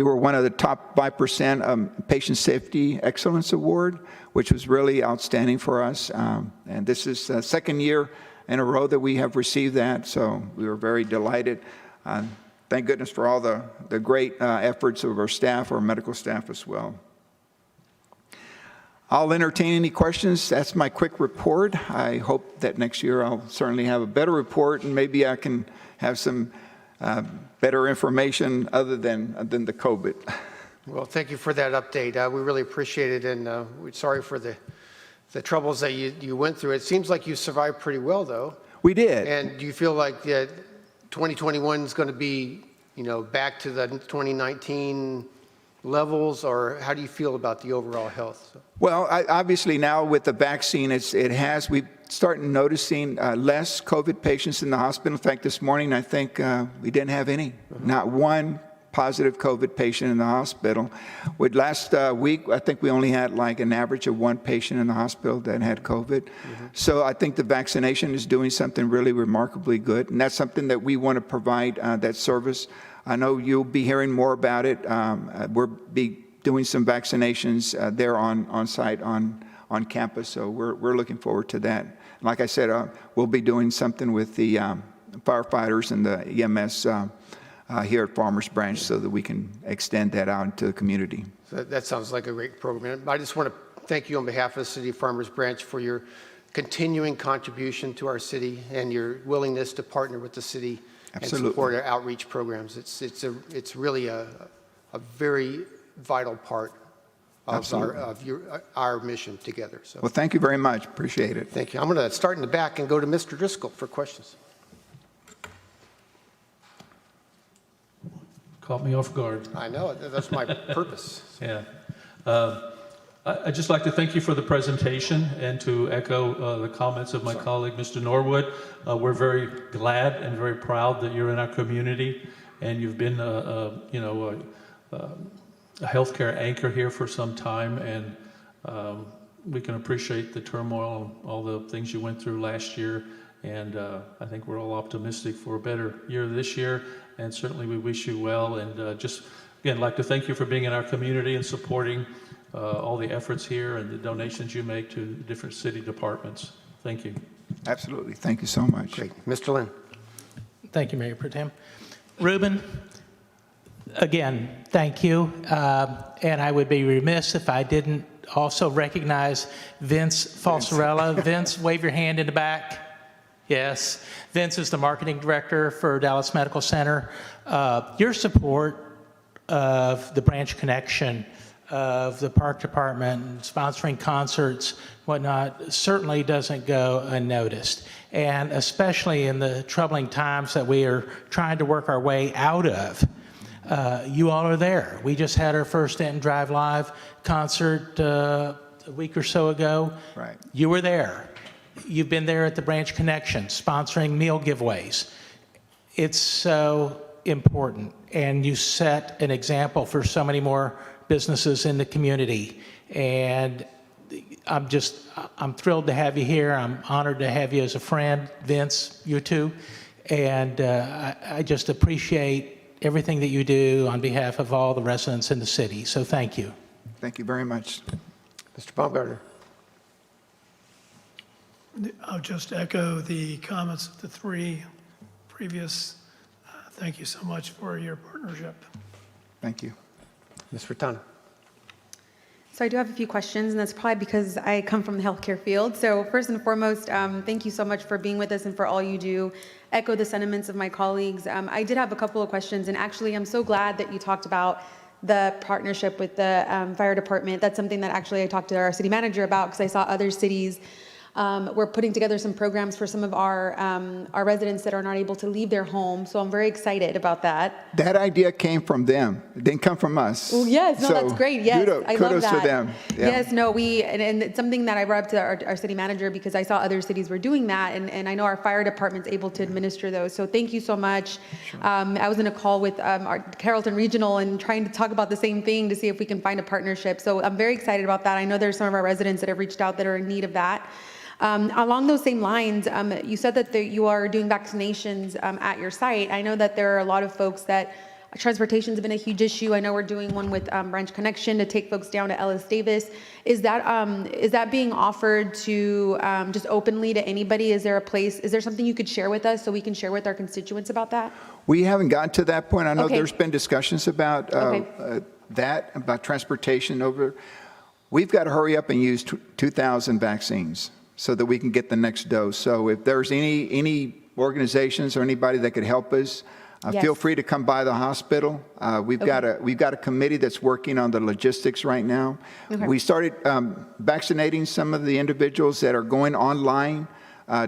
were one of the top 5% patient safety excellence award, which was really outstanding for us. And this is the second year in a row that we have received that, so we were very delighted. Thank goodness for all the great efforts of our staff, our medical staff as well. I'll entertain any questions. That's my quick report. I hope that next year I'll certainly have a better report, and maybe I can have some better information other than the COVID. Well, thank you for that update. We really appreciate it, and we're sorry for the troubles that you went through. It seems like you survived pretty well, though. We did. And do you feel like 2021 is going to be, back to the 2019 levels, or how do you feel about the overall health? Well, obviously now with the vaccine, we've started noticing less COVID patients in the hospital. In fact, this morning, I think we didn't have any, not one positive COVID patient in the hospital. With last week, I think we only had like an average of one patient in the hospital that had COVID. So I think the vaccination is doing something really remarkably good, and that's something that we want to provide that service. I know you'll be hearing more about it. We'll be doing some vaccinations there on site on campus, so we're looking forward to that. Like I said, we'll be doing something with the firefighters and the EMS here at Farmers Branch so that we can extend that out into the community. So that sounds like a great program. I just want to thank you on behalf of the City of Farmers Branch for your continuing contribution to our city and your willingness to partner with the city and support our outreach programs. It's really a very vital part of our mission together. So. Well, thank you very much. Appreciate it. Thank you. I'm going to start in the back and go to Mr. Driscoll for questions. Caught me off guard. I know, that's my purpose. Yeah. I'd just like to thank you for the presentation and to echo the comments of my colleague, Mr. Norwood. We're very glad and very proud that you're in our community, and you've been a healthcare anchor here for some time, and we can appreciate the turmoil and all the things you went through last year, and I think we're all optimistic for a better year this year, and certainly we wish you well, and just again like to thank you for being in our community and supporting all the efforts here and the donations you make to different city departments. Thank you. Absolutely. Thank you so much. Great. Mr. Lynn. Thank you, Mayor Pro Tem. Ruben, again, thank you. And I would be remiss if I didn't also recognize Vince Falsarella. Vince, wave your hand in the back. Yes. Vince is the marketing director for Dallas Medical Center. Your support of the Branch Connection, of the park department, sponsoring concerts, whatnot, certainly doesn't go unnoticed. And especially in the troubling times that we are trying to work our way out of, you all are there. We just had our first Denton Drive Live concert a week or so ago. Right. You were there. You've been there at the Branch Connection, sponsoring meal giveaways. It's so important, and you set an example for so many more businesses in the community. And I'm thrilled to have you here. I'm honored to have you as a friend, Vince, you too. And I just appreciate everything that you do on behalf of all the residents in the city. So thank you. Thank you very much. Mr. Baumgartner. I'll just echo the comments of the three previous. Thank you so much for your partnership. Thank you. Ms. Furtado. So I do have a few questions, and that's probably because I come from the healthcare field. So first and foremost, thank you so much for being with us and for all you do. Echo the sentiments of my colleagues. I did have a couple of questions, and actually I'm so glad that you talked about the partnership with the fire department. That's something that actually I talked to our city manager about, because I saw other cities we're putting together some programs for some of our residents that are not able to leave their home. So I'm very excited about that. That idea came from them. It didn't come from us. Well, yes, no, so that's great. Yes, I love kudos that. to them. Yeah. Yes, no, and it's something that I brought up to our city manager, because I saw other cities were doing that, and I know our fire department's able to administer those. So thank you so much. Sure. I was in a call with our Carrollton Regional and trying to talk about the same thing to see if we can find a partnership. So I'm very excited about that. I know there's some of our residents that have reached out that are in need of that. Along those same lines, you said that you are doing vaccinations at your site. I know that there are a lot of folks that transportation has been a huge issue. I know we're doing one with Branch Connection to take folks down to Ellis Davis. Is that being offered to just openly to anybody? Is there a place? Is there something you could share with us so we can share with our constituents about that? We haven't gotten to that point. I know Okay. there's been discussions about Okay. that, about transportation over. we've got to hurry up and use 2,000 vaccines so that we can get the next dose. So if there's any organizations or anybody that could help us, feel free to come by the hospital. We've got a committee that's working on the logistics right now. Okay. We started vaccinating some of the individuals that are going online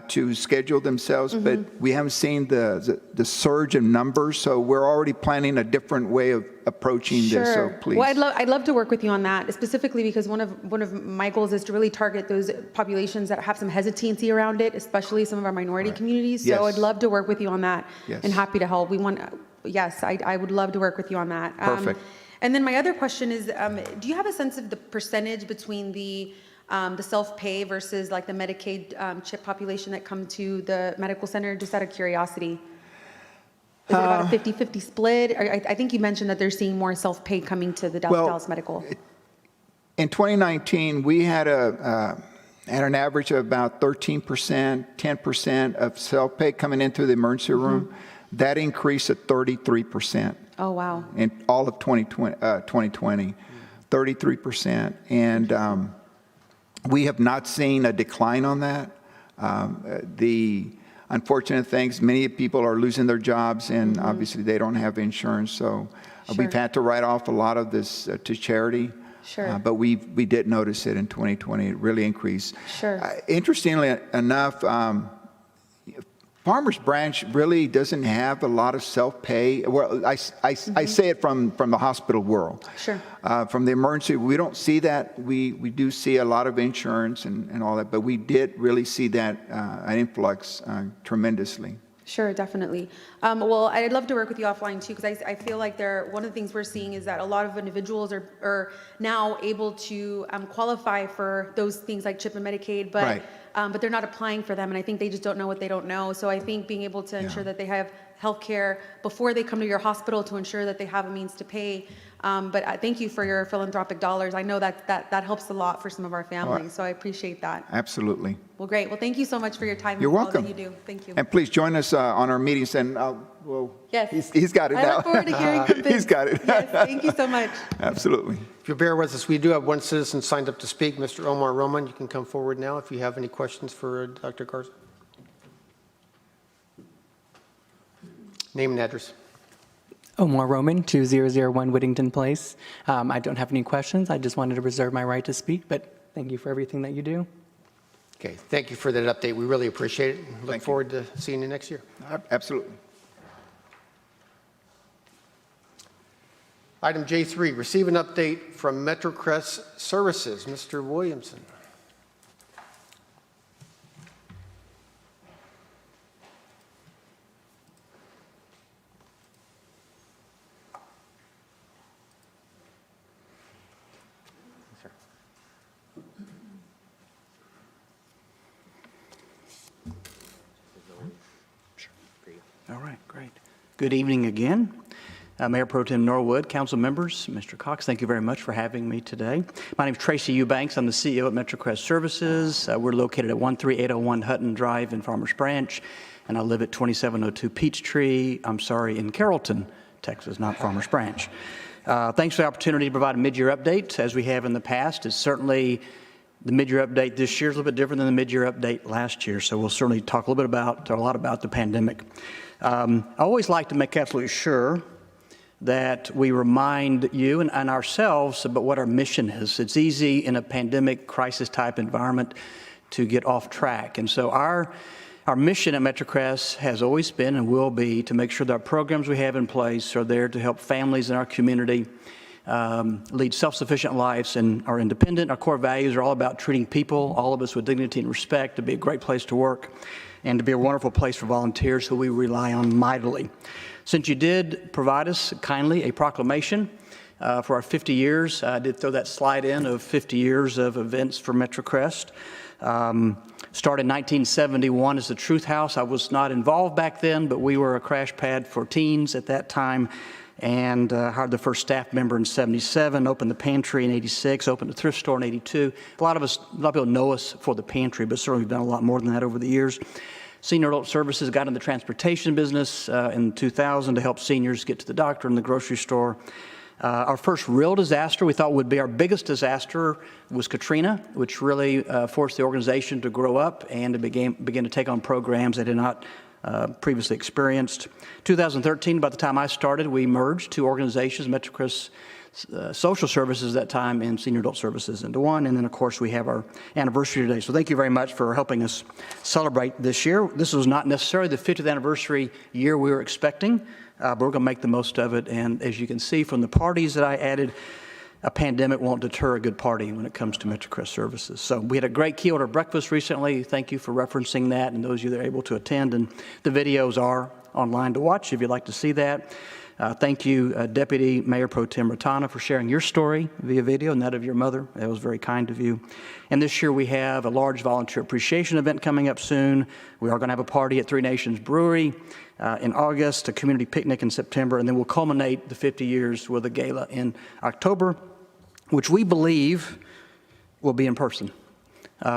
to schedule themselves, but we haven't seen the surge in numbers, so we're already planning a different way of approaching this, so please. Well, I'd love to work with you on that, specifically because one of my goals is to really target those populations that have some hesitancy around it, especially some of our minority communities. So I'd love to work with you on that, and happy to help. I would love to work with you on that. Perfect. And then my other question is, do you have a sense of the percentage between the self-pay versus like the Medicaid CHIP population that come to the medical center, just out of curiosity? Is it about a 50-50 split? I think you mentioned that they're seeing more self-pay coming to the Dallas Medical. In 2019, we had an average of about 13%, 10% of self-pay coming in through the emergency room. That increased to 33%. Oh, wow. In all of 2020, 33%. And we have not seen a decline on that. The unfortunate things, many people are losing their jobs, and obviously they don't have insurance. So we've had to write off a lot of this to charity. Sure. But we did notice it in 2020. It really increased. Sure. Interestingly enough, Farmers Branch really doesn't have a lot of self-pay. Well, I say it from the hospital world. Sure. From the emergency, we don't see that. We do see a lot of insurance and all that, but we did really see that an influx tremendously. Sure, definitely. Well, I'd love to work with you offline too, because I feel like one of the things we're seeing is that a lot of individuals are now able to qualify for those things like CHIP and Medicaid, but they're not applying for them, and I think they just don't know what they don't know. So I think being able to ensure that they have health care before they come to your hospital to ensure that they have a means to pay. But thank you for your philanthropic dollars. I know that helps a lot for some of our families, so I appreciate that. Absolutely. Well, great. Well, thank you so much for your time. You're and all welcome. that you do. Thank you. And please join us on our meetings. And Yes. he's got it now. I look forward to hearing from Vince. He's got it. Yes, thank you so much. Absolutely. If you bear with us, we do have one citizen signed up to speak, Mr. Omar Roman. You can come forward now if you have any questions for Dr. Garza. Name and address. Omar Roman, 2001 Whittington Place. I don't have any questions. I just wanted to reserve my right to speak, but thank you for everything that you do. Okay, thank you for that update. We really appreciate it. Look forward to seeing you next year. Absolutely. Item J3, receive an update from Metrocrest Services. Mr. Williamson. All right, great. Good evening again. Mayor Pro Tem Norwood, council members, Mr. Cox, thank you very much for having me today. My name is Tracy Eubanks. I'm the CEO at Metrocrest Services. We're located at 13801 Hutton Drive in Farmers Branch, and I live at 2702 Peachtree, in Carrollton, Texas, not Farmers Branch. Thanks for the opportunity to provide a mid-year update, as we have in the past. It's certainly the mid-year update this year is a little bit different than the mid-year update last year, so we'll certainly talk a lot about the pandemic. I always like to make absolutely sure that we remind you and ourselves about what our mission is. It's easy in a pandemic crisis type environment to get off track. And so our mission at Metrocrest has always been and will be to make sure that our programs we have in place are there to help families in our community lead self-sufficient lives and are independent. Our core values are all about treating people, all of us, with dignity and respect, to be a great place to work and to be a wonderful place for volunteers who we rely on mightily. Since you did provide us kindly a proclamation for our 50 years, I did throw that slide in of 50 years of events for Metrocrest. Started in 1971 as the Truth House. I was not involved back then, but we were a crash pad for teens at that time, and hired the first staff member in 77, opened the Pantry in 86, opened the thrift store in 82. A lot of people know us for the Pantry, but certainly we've done a lot more than that over the years. Senior Adult Services got in the transportation business in 2000 to help seniors get to the doctor and the grocery store. Our first real disaster we thought would be our biggest disaster was Katrina, which really forced the organization to grow up and to begin to take on programs they had not previously experienced. 2013, by the time I started, we merged two organizations, Metrocrest Social Services at that time and Senior Adult Services into one. And then, of course, we have our anniversary today. So thank you very much for helping us celebrate this year. This was not necessarily the 50th anniversary year we were expecting, but we're going to make the most of it. And as you can see from the parties that I added, a pandemic won't deter a good party when it comes to Metrocrest services. So we had a great key order breakfast recently. Thank you for referencing that and those of you that are able to attend. And the videos are online to watch if you'd like to see that. Thank you, Deputy Mayor Pro Tem Ratana, for sharing your story via video and that of your mother. That was very kind of you. And this year we have a large volunteer appreciation event coming up soon. We are going to have a party at Three Nations Brewery in August, a community picnic in September, and then we'll culminate the 50 years with a gala in October, which we believe will be in person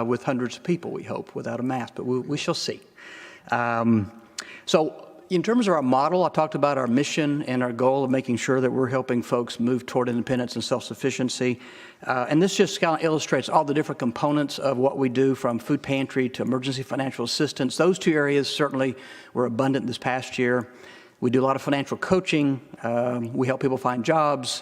with hundreds of people, we hope, without a mask, but we shall see. So in terms of our model, I talked about our mission and our goal of making sure that we're helping folks move toward independence and self-sufficiency. And this just kind of illustrates all the different components of what we do, from food pantry to emergency financial assistance. Those two areas certainly were abundant this past year. We do a lot of financial coaching. We help people find jobs.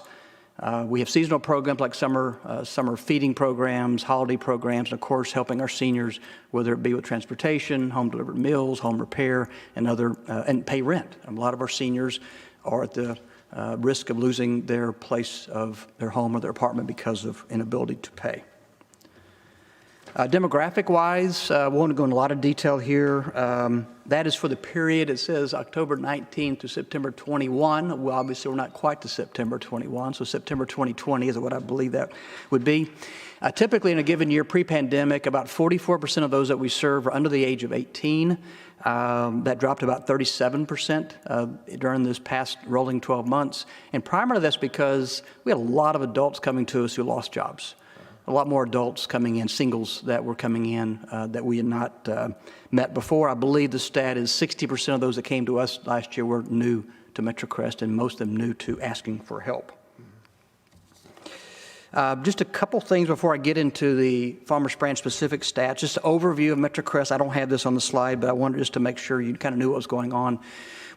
We have seasonal programs like summer feeding programs, holiday programs, and of course helping our seniors, whether it be with transportation, home delivered meals, home repair, and and pay rent. A lot of our seniors are at the risk of losing their place of their home or their apartment because of inability to pay. Demographic-wise, we won't go into a lot of detail here. That is for the period, it says October 19 to September 21. Well, obviously, we're not quite to September 21, so September 2020 is what I believe that would be. Typically, in a given year pre-pandemic, about 44% of those that we serve are under the age of 18. That dropped to about 37% during this past rolling 12 months. And primarily that's because we had a lot of adults coming to us who lost jobs. A lot more adults coming in, singles that were coming in that we had not met before. I believe the stat is 60% of those that came to us last year were new to Metrocrest, and most of them new to asking for help. Just a couple things before I get into the Farmers Branch specific stats. Just an overview of Metrocrest. I don't have this on the slide, but I wanted just to make sure you kind of knew what was going on.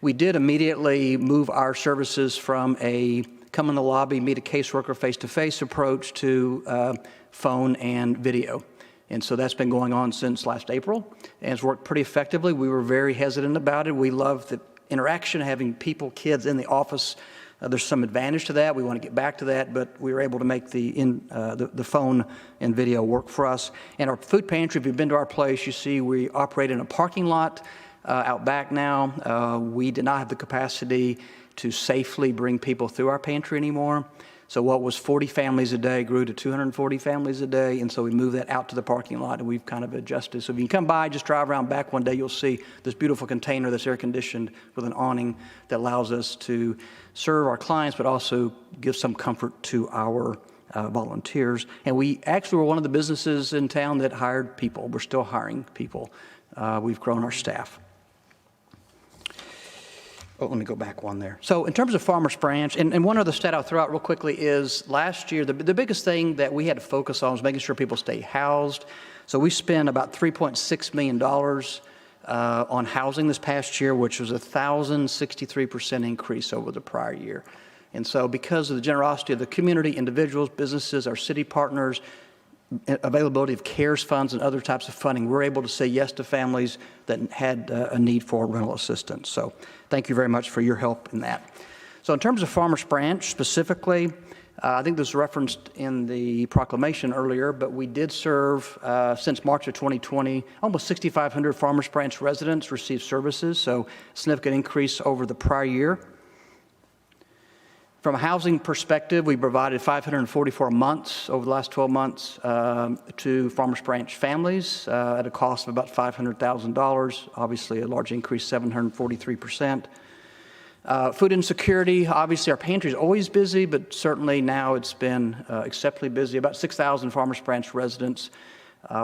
We did immediately move our services from a come in the lobby, meet a caseworker face-to-face approach to phone and video. And so that's been going on since last April, and it's worked pretty effectively. We were very hesitant about it. We love the interaction, having people, kids in the office. There's some advantage to that. We want to get back to that, but we were able to make the phone and video work for us. And our food pantry, if you've been to our place, you see we operate in a parking lot out back now. We did not have the capacity to safely bring people through our pantry anymore. So what was 40 families a day grew to 240 families a day, and so we moved that out to the parking lot, and we've kind of adjusted. So if you can come by, just drive around back one day, you'll see this beautiful container that's air-conditioned with an awning that allows us to serve our clients, but also give some comfort to our volunteers. And we actually were one of the businesses in town that hired people. We're still hiring people. We've grown our staff. Oh, let me go back one there. So in terms of Farmers Branch, and one other stat I'll throw out real quickly is last year, the biggest thing that we had to focus on was making sure people stay housed. So we spent about $3.6 million on housing this past year, which was a 1,063% increase over the prior year. And so because of the generosity of the community, individuals, businesses, our city partners, availability of CARES funds and other types of funding, we're able to say yes to families that had a need for rental assistance. So thank you very much for your help in that. So in terms of Farmers Branch specifically, I think this was referenced in the proclamation earlier, but we did serve, since March of 2020, almost 6,500 Farmers Branch residents received services, so a significant increase over the prior year. From a housing perspective, we provided 544 months over the last 12 months to Farmers Branch families at a cost of about $500,000, obviously a large increase, 743%. Food insecurity, obviously our pantry is always busy, but certainly now it's been exceptionally busy. About 6,000 Farmers Branch residents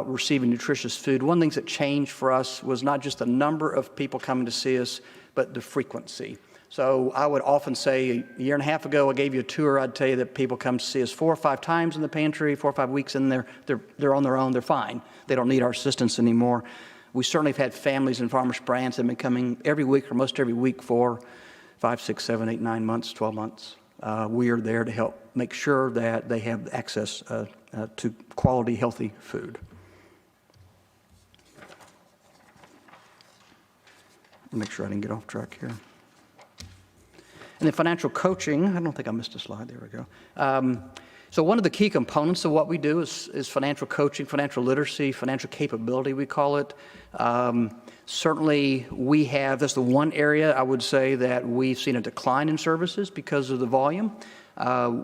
receiving nutritious food. One of the things that changed for us was not just the number of people coming to see us, but the frequency. So I would often say a year and a half ago, I gave you a tour. I'd tell you that people come to see us 4 or 5 times in the pantry, 4 or 5 weeks in there. They're on their own. They're fine. They don't need our assistance anymore. We certainly have had families in Farmers Branch that have been coming every week or most every week for 5, 6, 7, 8, 9 months, 12 months. We are there to help make sure that they have access to quality, healthy food. Make sure I didn't get off track here. And then financial coaching, I don't think I missed a slide, there we go. So one of the key components of what we do is financial coaching, financial literacy, financial capability, we call it. Certainly we have, that's the one area I would say that we've seen a decline in services because of the volume.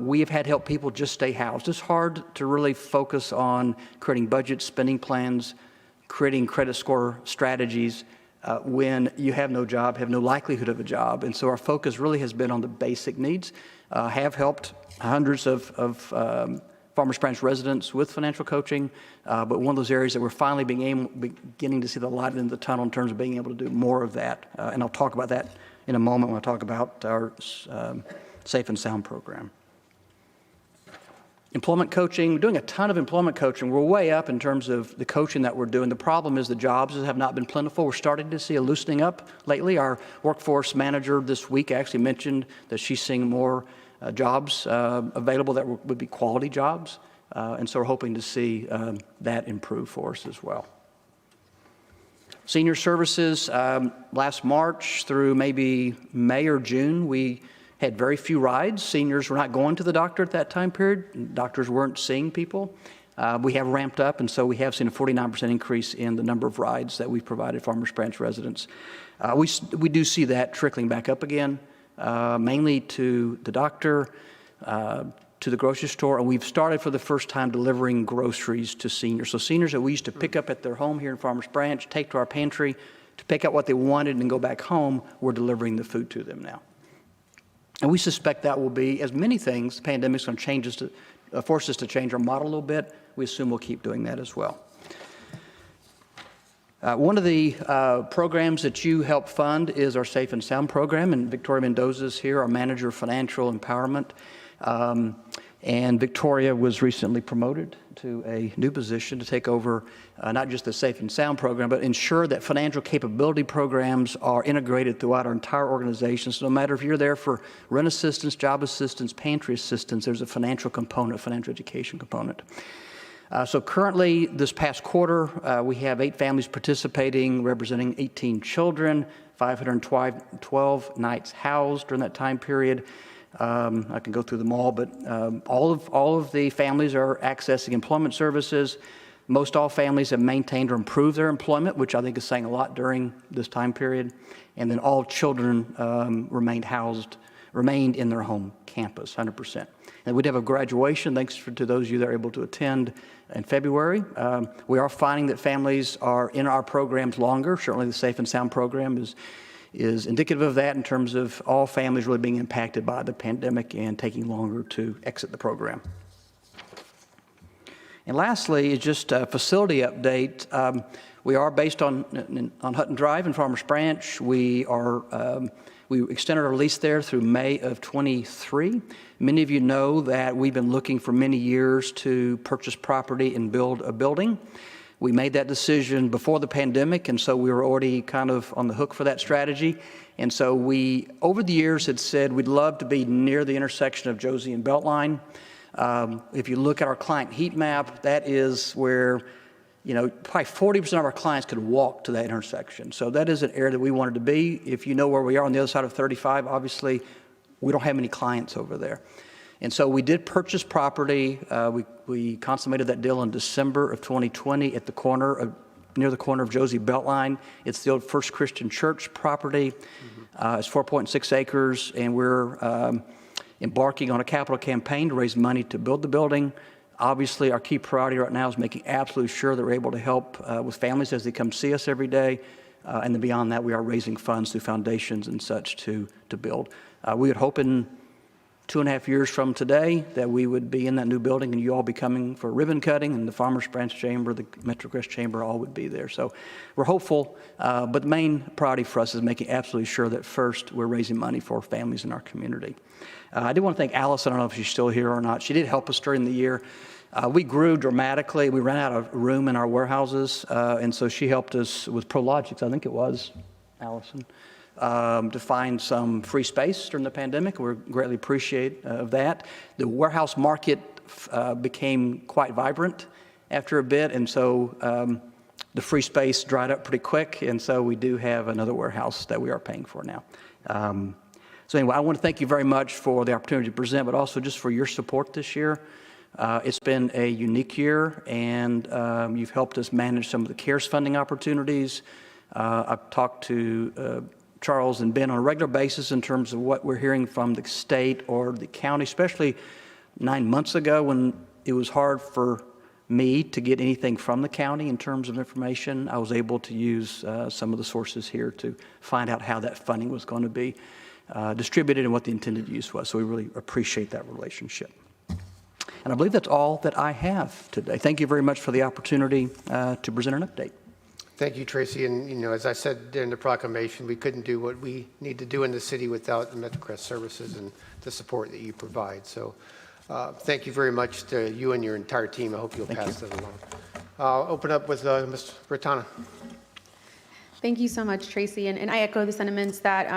We have had to help people just stay housed. It's hard to really focus on creating budgets, spending plans, creating credit score strategies when you have no job, have no likelihood of a job. And so our focus really has been on the basic needs, have helped hundreds of Farmers Branch residents with financial coaching, but one of those areas that we're finally beginning to see the light in the tunnel in terms of being able to do more of that. And I'll talk about that in a moment when I talk about our Safe and Sound program. Employment coaching, we're doing a ton of employment coaching. We're way up in terms of the coaching that we're doing. The problem is the jobs have not been plentiful. We're starting to see a loosening up lately. Our workforce manager this week actually mentioned that she's seeing more jobs available that would be quality jobs. And so we're hoping to see that improve for us as well. Senior services, last March through maybe May or June, we had very few rides. Seniors were not going to the doctor at that time period. Doctors weren't seeing people. We have ramped up, and so we have seen a 49% increase in the number of rides that we've provided Farmers Branch residents. We do see that trickling back up again, mainly to the doctor, to the grocery store, and we've started for the first time delivering groceries to seniors. So seniors that we used to pick up at their home here in Farmers Branch, take to our pantry to pick up what they wanted and go back home, we're delivering the food to them now. And we suspect that will be, as many things, the pandemic's going to change us to, force us to change our model a little bit. We assume we'll keep doing that as well. One of the programs that you help fund is our Safe and Sound program, and Victoria Mendoza is here, our Manager of Financial Empowerment. And Victoria was recently promoted to a new position to take over not just the Safe and Sound program, but ensure that financial capability programs are integrated throughout our entire organization. So no matter if you're there for rent assistance, job assistance, pantry assistance, there's a financial component, financial education component. So currently, this past quarter, we have 8 families participating, representing 18 children, 512 nights housed during that time period. I can go through them all, but all of the families are accessing employment services. Most all families have maintained or improved their employment, which I think is saying a lot during this time period. And then all children remained in their home campus, 100%. And we did have a graduation, thanks to those of you that are able to attend in February. We are finding that families are in our programs longer. Certainly the Safe and Sound program is indicative of that in terms of all families really being impacted by the pandemic and taking longer to exit the program. And lastly, is just a facility update. We are based on Hutton Drive in Farmers Branch. We extended our lease there through May of 23. Many of you know that we've been looking for many years to purchase property and build a building. We made that decision before the pandemic, and so we were already kind of on the hook for that strategy. And so we, over the years, had said we'd love to be near the intersection of Josie and Beltline. If you look at our client heat map, that is where, probably 40% of our clients could walk to that intersection. So that is an area that we wanted to be. If you know where we are on the other side of 35, obviously, we don't have many clients over there. And so we did purchase property. We consummated that deal in December of 2020 at the corner near the corner of Josie Beltline. It's the old First Christian Church property. It's 4.6 acres, and we're embarking on a capital campaign to raise money to build the building. Obviously, our key priority right now is making absolutely sure that we're able to help with families as they come see us every day. And then beyond that, we are raising funds through foundations and such to build. We would hope in 2.5 years from today, that we would be in that new building and you all be coming for ribbon cutting, and the Farmers Branch Chamber, the Metrocrest Chamber, all would be there. So we're hopeful, but the main priority for us is making absolutely sure that first we're raising money for families in our community. I do want to thank Allison. I don't know if she's still here or not. She did help us during the year. We grew dramatically. We ran out of room in our warehouses, and so she helped us with Prologics, I think it was, Allison, to find some free space during the pandemic. We're greatly appreciative of that. The warehouse market became quite vibrant after a bit, and so the free space dried up pretty quick, and so we do have another warehouse that we are paying for now. So anyway, I want to thank you very much for the opportunity to present, but also just for your support this year. It's been a unique year, and you've helped us manage some of the CARES funding opportunities. I've talked to Charles and Ben on a regular basis in terms of what we're hearing from the state or the county, especially 9 months ago when it was hard for me to get anything from the county in terms of information. I was able to use some of the sources here to find out how that funding was going to be distributed and what the intended use was. So we really appreciate that relationship. And I believe that's all that I have today. Thank you very much for the opportunity to present an update. Thank you, Tracy. And, you know, as I said in the proclamation, we couldn't do what we need to do in the city without the Metrocrest services and the support that you provide. So thank you very much to you and your entire team. I hope you'll pass that along. I'll open up with Ms. Brittana. Thank you so much, Tracy. And I echo the sentiments that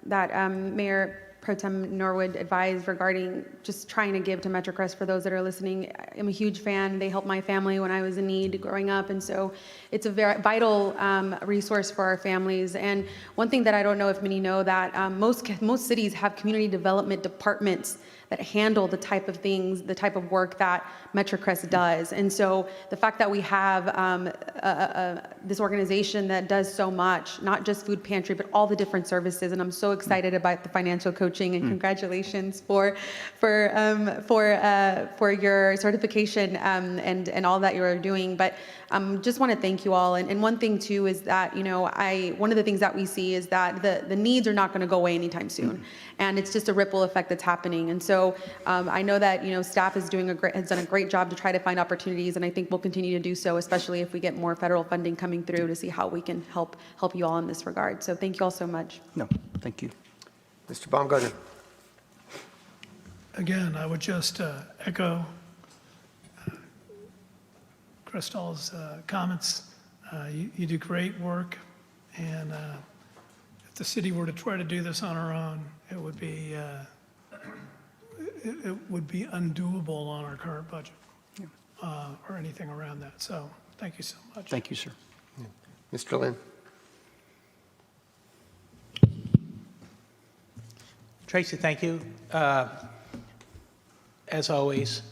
Mayor Pro Tem Norwood advised regarding just trying to give to Metrocrest. For those that are listening, I'm a huge fan. They helped my family when I was in need growing up, and so it's a very vital resource for our families. And one thing that I don't know if many know, that most cities have community development departments that handle the type of things, the type of work that Metrocrest does. And so the fact that we have this organization that does so much, not just food pantry, but all the different services. And I'm so excited about the financial coaching, and congratulations for your certification and all that you're doing. But just want to thank you all. And one thing too is that, you know, one of the things that we see is that the needs are not going to go away anytime soon. And it's just a ripple effect that's happening. And so I know that, you know, staff is has done a great job to try to find opportunities, and I think we'll continue to do so, especially if we get more federal funding coming through, to see how we can help you all in this regard. So thank you all so much. No, thank you. Mr. Baumgartner. Again, I would just echo Crestall's comments. You do great work, and if the city were to try to do this on our own, it would be undoable on our current budget, or anything around that. So thank you so much. Thank you, sir. Mr. Lynn. Tracy, thank you. As always,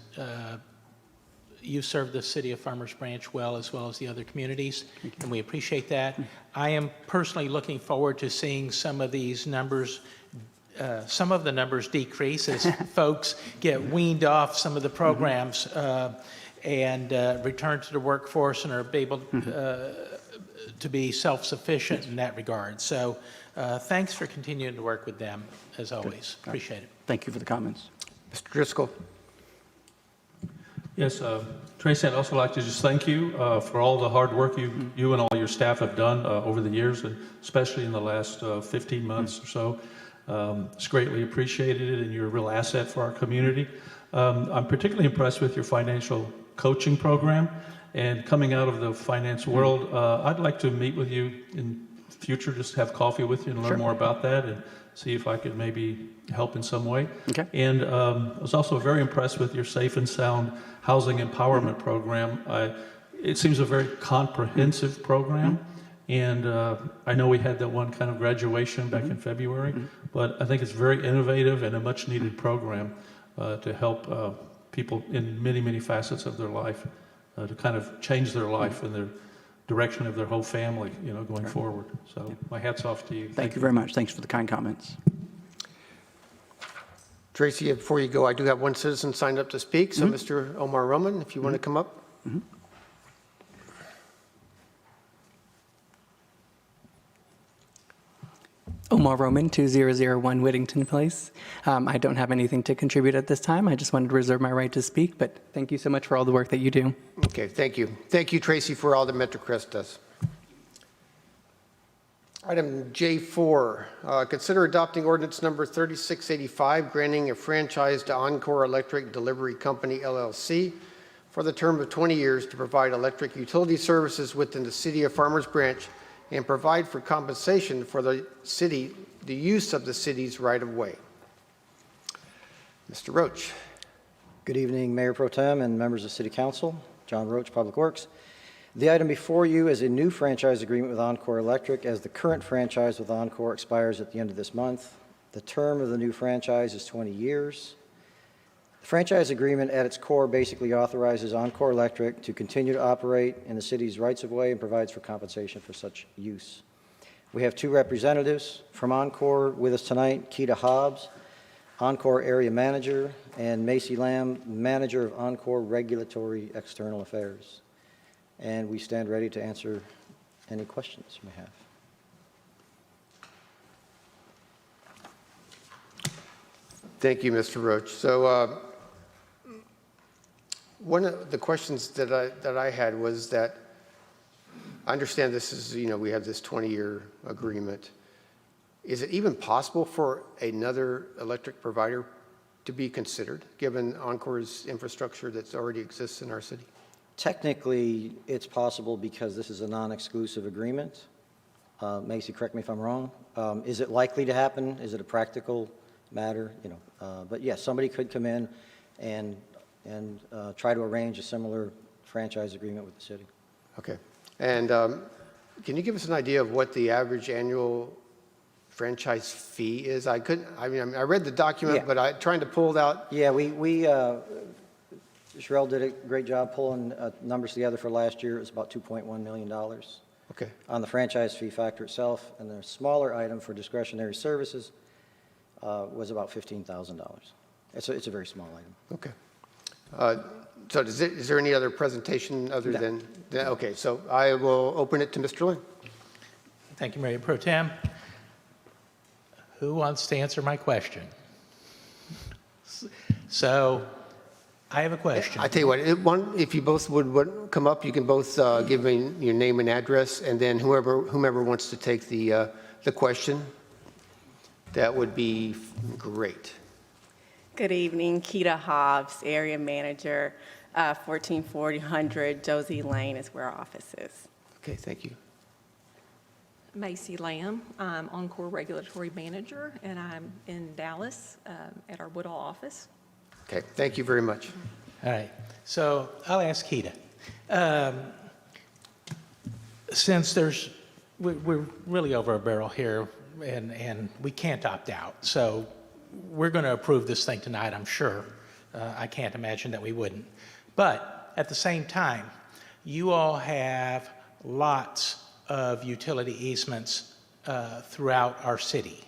you serve the city of Farmers Branch well as the other communities, and we appreciate that. I am personally looking forward to seeing some of these numbers, some of the numbers decrease as folks get weaned off some of the programs and return to the workforce and are able to be self-sufficient in that regard. So thanks for continuing to work with them, as always. Appreciate it. Thank you for the comments. Mr. Driscoll. Yes, Tracy, I'd also like to just thank you for all the hard work you and all your staff have done over the years, and especially in the last 15 months or so. It's greatly appreciated, and you're a real asset for our community. I'm particularly impressed with your financial coaching program, and coming out of the finance world, I'd like to meet with you in future, just have coffee with you and learn more about that, and see if I could maybe help in some way. Okay. And I was also very impressed with your Safe and Sound Housing Empowerment Program. It seems a very comprehensive program, and I know we had that one kind of graduation back in February, but I think it's very innovative and a much needed program to help people in many, many facets of their life, to kind of change their life and their direction of their whole family, you know, going forward. So my hat's off to you. Thank you very much. Thanks for the kind comments. Tracy, before you go, I do have one citizen signed up to speak. So Mr. Omar Roman, if you want to come up. Omar Roman, 2001 Whittington Place. I don't have anything to contribute at this time. I just wanted to reserve my right to speak, but thank you so much for all the work that you do. Okay, thank you. Thank you, Tracy, for all that Metrocrest does. Item J4, consider adopting ordinance number 3685, granting a franchise to Encore Electric Delivery Company, LLC, for the term of 20 years to provide electric utility services within the city of Farmers Branch and provide for compensation for the use of the city's right-of-way. Mr. Roach. Good evening, Mayor Pro Tem and members of City Council. John Roach, Public Works. The item before you is a new franchise agreement with Encore Electric, as the current franchise with Encore expires at the end of this month. The term of the new franchise is 20 years. The franchise agreement at its core basically authorizes Encore Electric to continue to operate in the city's rights-of-way and provides for compensation for such use. We have two representatives from Encore with us tonight, Keita Hobbs, Encore Area Manager, and Macy Lamb, Manager of Encore Regulatory External Affairs. And we stand ready to answer any questions you may have. Thank you, Mr. Roach. So one of the questions that I had was that I understand this is, we have this 20-year agreement. Is it even possible for another electric provider to be considered, given Encore's infrastructure that already exists in our city? Technically, it's possible because this is a non-exclusive agreement. Macy, correct me if I'm wrong. Is it likely to happen? Is it a practical matter? But yes, somebody could come in and try to arrange a similar franchise agreement with the city. Okay. And can you give us an idea of what the average annual franchise fee is? I read the document, Yeah. but I'm trying to pull it out. Yeah, Sherelle did a great job pulling numbers together for last year. It was about $2.1 million. Okay. On the franchise fee factor itself, and the smaller item for discretionary services was about $15,000. It's a very small item. Okay. So is there any other presentation other than, okay, so I will open it to Mr. Lynn. Thank you, Mayor Pro Tem. Who wants to answer my question? So I have a question. I tell you what, if you both would come up, you can both give me your name and address, and then whomever wants to take the question, that would be great. Good evening, Keita Hobbs, Area Manager, 1440 Josie Lane is where our office is. Okay, thank you. Macy Lamb, I'm Encore Regulatory Manager, and I'm in Dallas at our Woodall office. Okay, thank you very much. All right, so I'll ask Keita. Since we're really over a barrel here, and we can't opt out, so we're going to approve this thing tonight, I'm sure. I can't imagine that we wouldn't. But at the same time, you all have lots of utility easements throughout our city.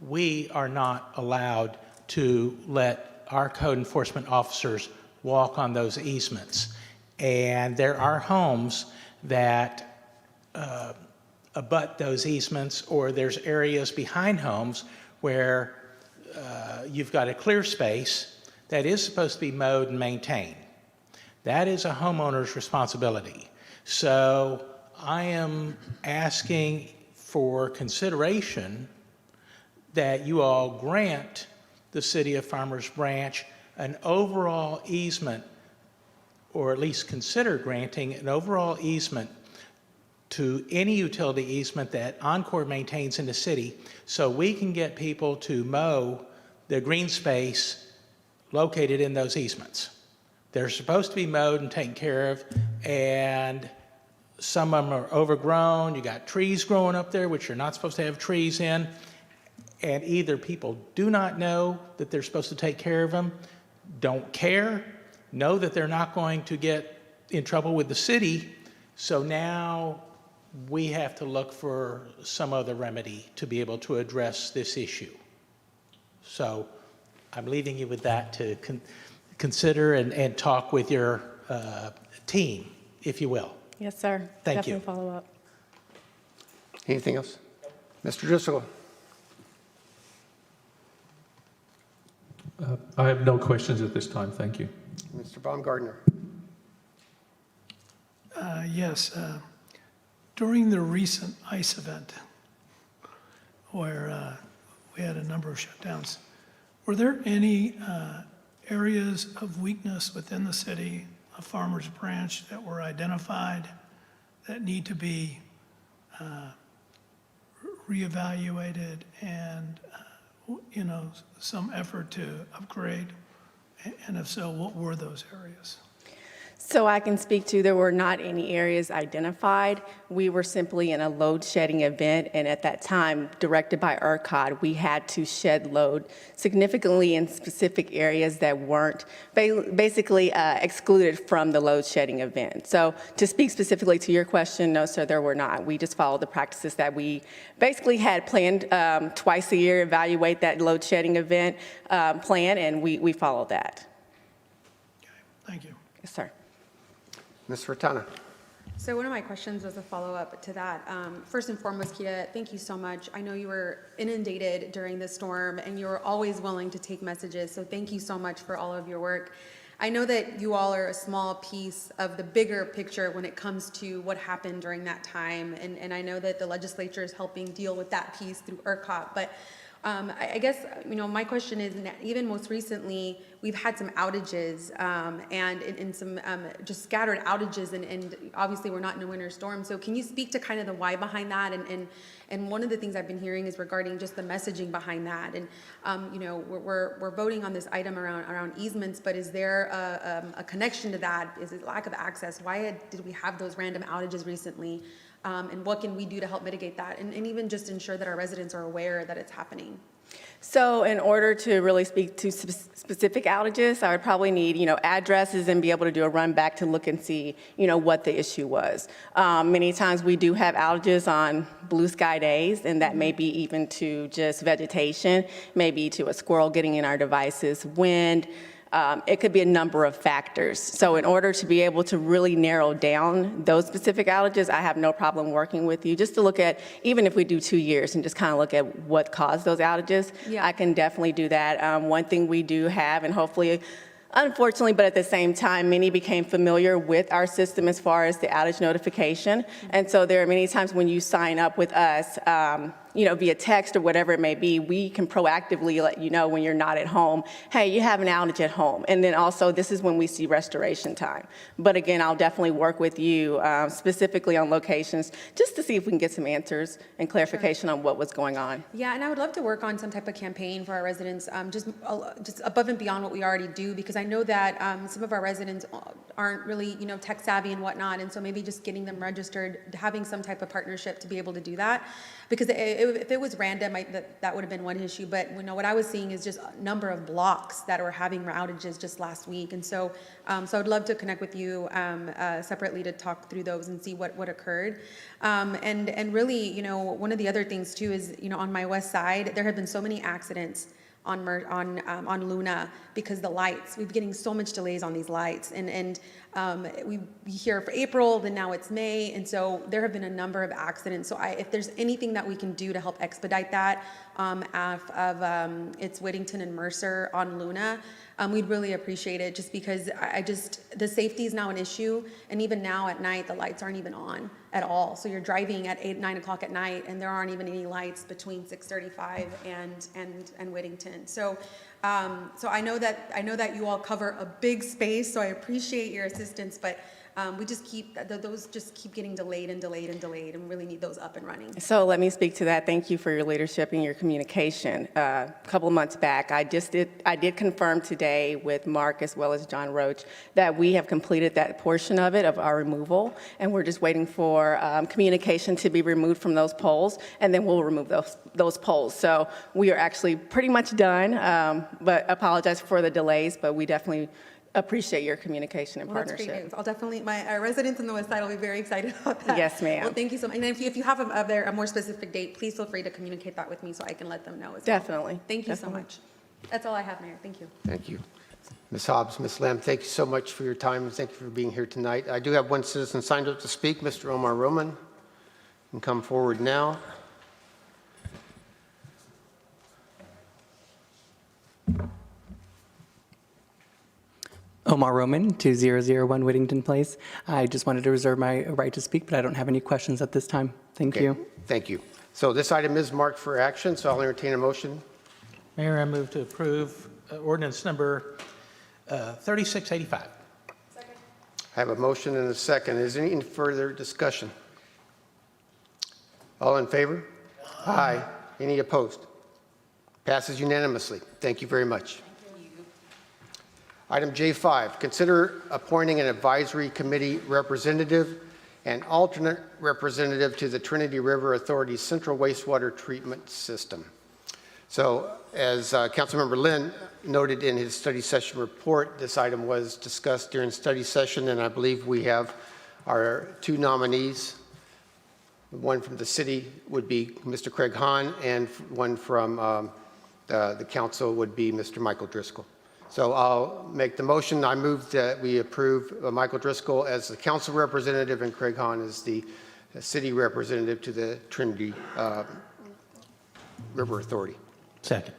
We are not allowed to let our code enforcement officers walk on those easements. And there are homes that abut those easements, or there's areas behind homes where you've got a clear space that is supposed to be mowed and maintained. That is a homeowner's responsibility. So I am asking for consideration that you all grant the City of Farmers Branch an overall easement, or at least consider granting an overall easement to any utility easement that Encore maintains in the city, so we can get people to mow the green space located in those easements. They're supposed to be mowed and taken care of, and some of them are overgrown. You got trees growing up there, which you're not supposed to have trees in, and either people do not know that they're supposed to take care of them, don't care, know that they're not going to get in trouble with the city, so now we have to look for some other remedy to be able to address this issue. So I'm leaving you with that to consider and talk with your team, if you will. Yes, sir. Thank Definitely you. follow up. Anything else? Mr. Driscoll. I have no questions at this time. Thank you. Mr. Baumgartner. Yes, during the recent ice event where we had a number of shutdowns, were there any areas of weakness within the city of Farmers Branch that were identified that need to be reevaluated and, some effort to upgrade? And if so, what were those areas? So I can speak to, there were not any areas identified. We were simply in a load shedding event, and at that time, directed by ERCOT, we had to shed load significantly in specific areas that weren't basically excluded from the load shedding event. So to speak specifically to your question, no, sir, there were not. We just followed the practices that we basically had planned twice a year, evaluate that load shedding event plan, and we followed that. Okay, thank you. Yes, sir. Ms. Ratana. So one of my questions was a follow-up to that. First and foremost, Kita, thank you so much. I know you were inundated during the storm, and you were always willing to take messages, so thank you so much for all of your work. I know that you all are a small piece of the bigger picture when it comes to what happened during that time, and I know that the legislature is helping deal with that piece through ERCOT, but I guess, my question is, even most recently, we've had some outages and in some just scattered outages, and obviously we're not in a winter storm. So can you speak to kind of the why behind that? And one of the things I've been hearing is regarding just the messaging behind that. And, we're voting on this item around easements, but is there a connection to that? Is it lack of access? Why did we have those random outages recently? And what can we do to help mitigate that? And even just ensure that our residents are aware that it's happening. So in order to really speak to specific outages, I would probably need, addresses and be able to do a run back to look and see, what the issue was. Many times we do have outages on blue sky days, and that may be even to just vegetation, maybe to a squirrel getting in our devices, wind. It could be a number of factors. So in order to be able to really narrow down those specific outages, I have no problem working with you just to look at, even if we do 2 years and just kind of look at what caused those outages, Yeah. I can definitely do that. One thing we do have, and hopefully, unfortunately, but at the same time, many became familiar with our system as far as the outage notification. And so there are many times when you sign up with us, via text or whatever it may be, we can proactively let you know when you're not at home, hey, you have an outage at home. And then also, this is when we see restoration time. But again, I'll definitely work with you specifically on locations just to see if we can get some answers and clarification on what was going on. Yeah, and I would love to work on some type of campaign for our residents, just above and beyond what we already do, because I know that some of our residents aren't really, tech savvy and whatnot, and so maybe just getting them registered, having some type of partnership to be able to do that. Because if it was random, that would have been one issue. But what I was seeing is just a number of blocks that were having outages just last week. And so I'd love to connect with you separately to talk through those and see what occurred. And really, one of the other things too is, on my west side, there have been so many accidents on Luna because the lights, we've been getting so much delays on these lights, and we hear for April, then now it's May, and so there have been a number of accidents. So if there's anything that we can do to help expedite that, it's Whittington and Mercer on Luna, we'd really appreciate it, just because the safety is now an issue, and even now at night, the lights aren't even on at all. So you're driving at 8, 9 o'clock at night, and there aren't even any lights between 635 and Whittington. So I know that you all cover a big space, so I appreciate your assistance, but those just keep getting delayed and really need those up and running. So let me speak to that. Thank you for your leadership and your communication. A couple of months back, I did confirm today with Mark as well as John Roach that we have completed that portion of our removal, and we're just waiting for communication to be removed from those poles, and then we'll remove those poles. So we are actually pretty much done, but apologize for the delays, but we definitely appreciate your communication and partnership. That's great news. I'll definitely, our residents in the West Side will be very excited about that. Yes, ma'am. Well, thank you so much. And if you have a more specific date, please feel free to communicate that with me so I can let them know as well. Definitely. Thank you so much. That's all I have, Mayor. Thank you. Thank you. Ms. Hobbs, Ms. Lamb, thank you so much for your time, and thank you for being here tonight. I do have one citizen signed up to speak, Mr. Omar Roman. You can come forward now. Omar Roman, 2001 Whittington Place. I just wanted to reserve my right to speak, but I don't have any questions at this time. Thank Okay, you. Thank you. So this item is marked for action, so I'll entertain a motion. Mayor, I move to approve ordinance number 3685. I have a motion and a second. Is there any further discussion? All in favor? Aye. Any opposed? Passes unanimously. Thank you very much. Item J5, consider appointing an advisory committee representative and alternate representative to the Trinity River Authority's Central Wastewater Treatment System. So as Councilmember Lynn noted in his study session report, this item was discussed during study session, and I believe we have our two nominees. One from the city would be Mr. Craig Hahn, and one from the council would be Mr. Michael Driscoll. So I'll make the motion. I move that we approve Michael Driscoll as the council representative and Craig Hahn as the city representative to the Trinity River Authority. Second.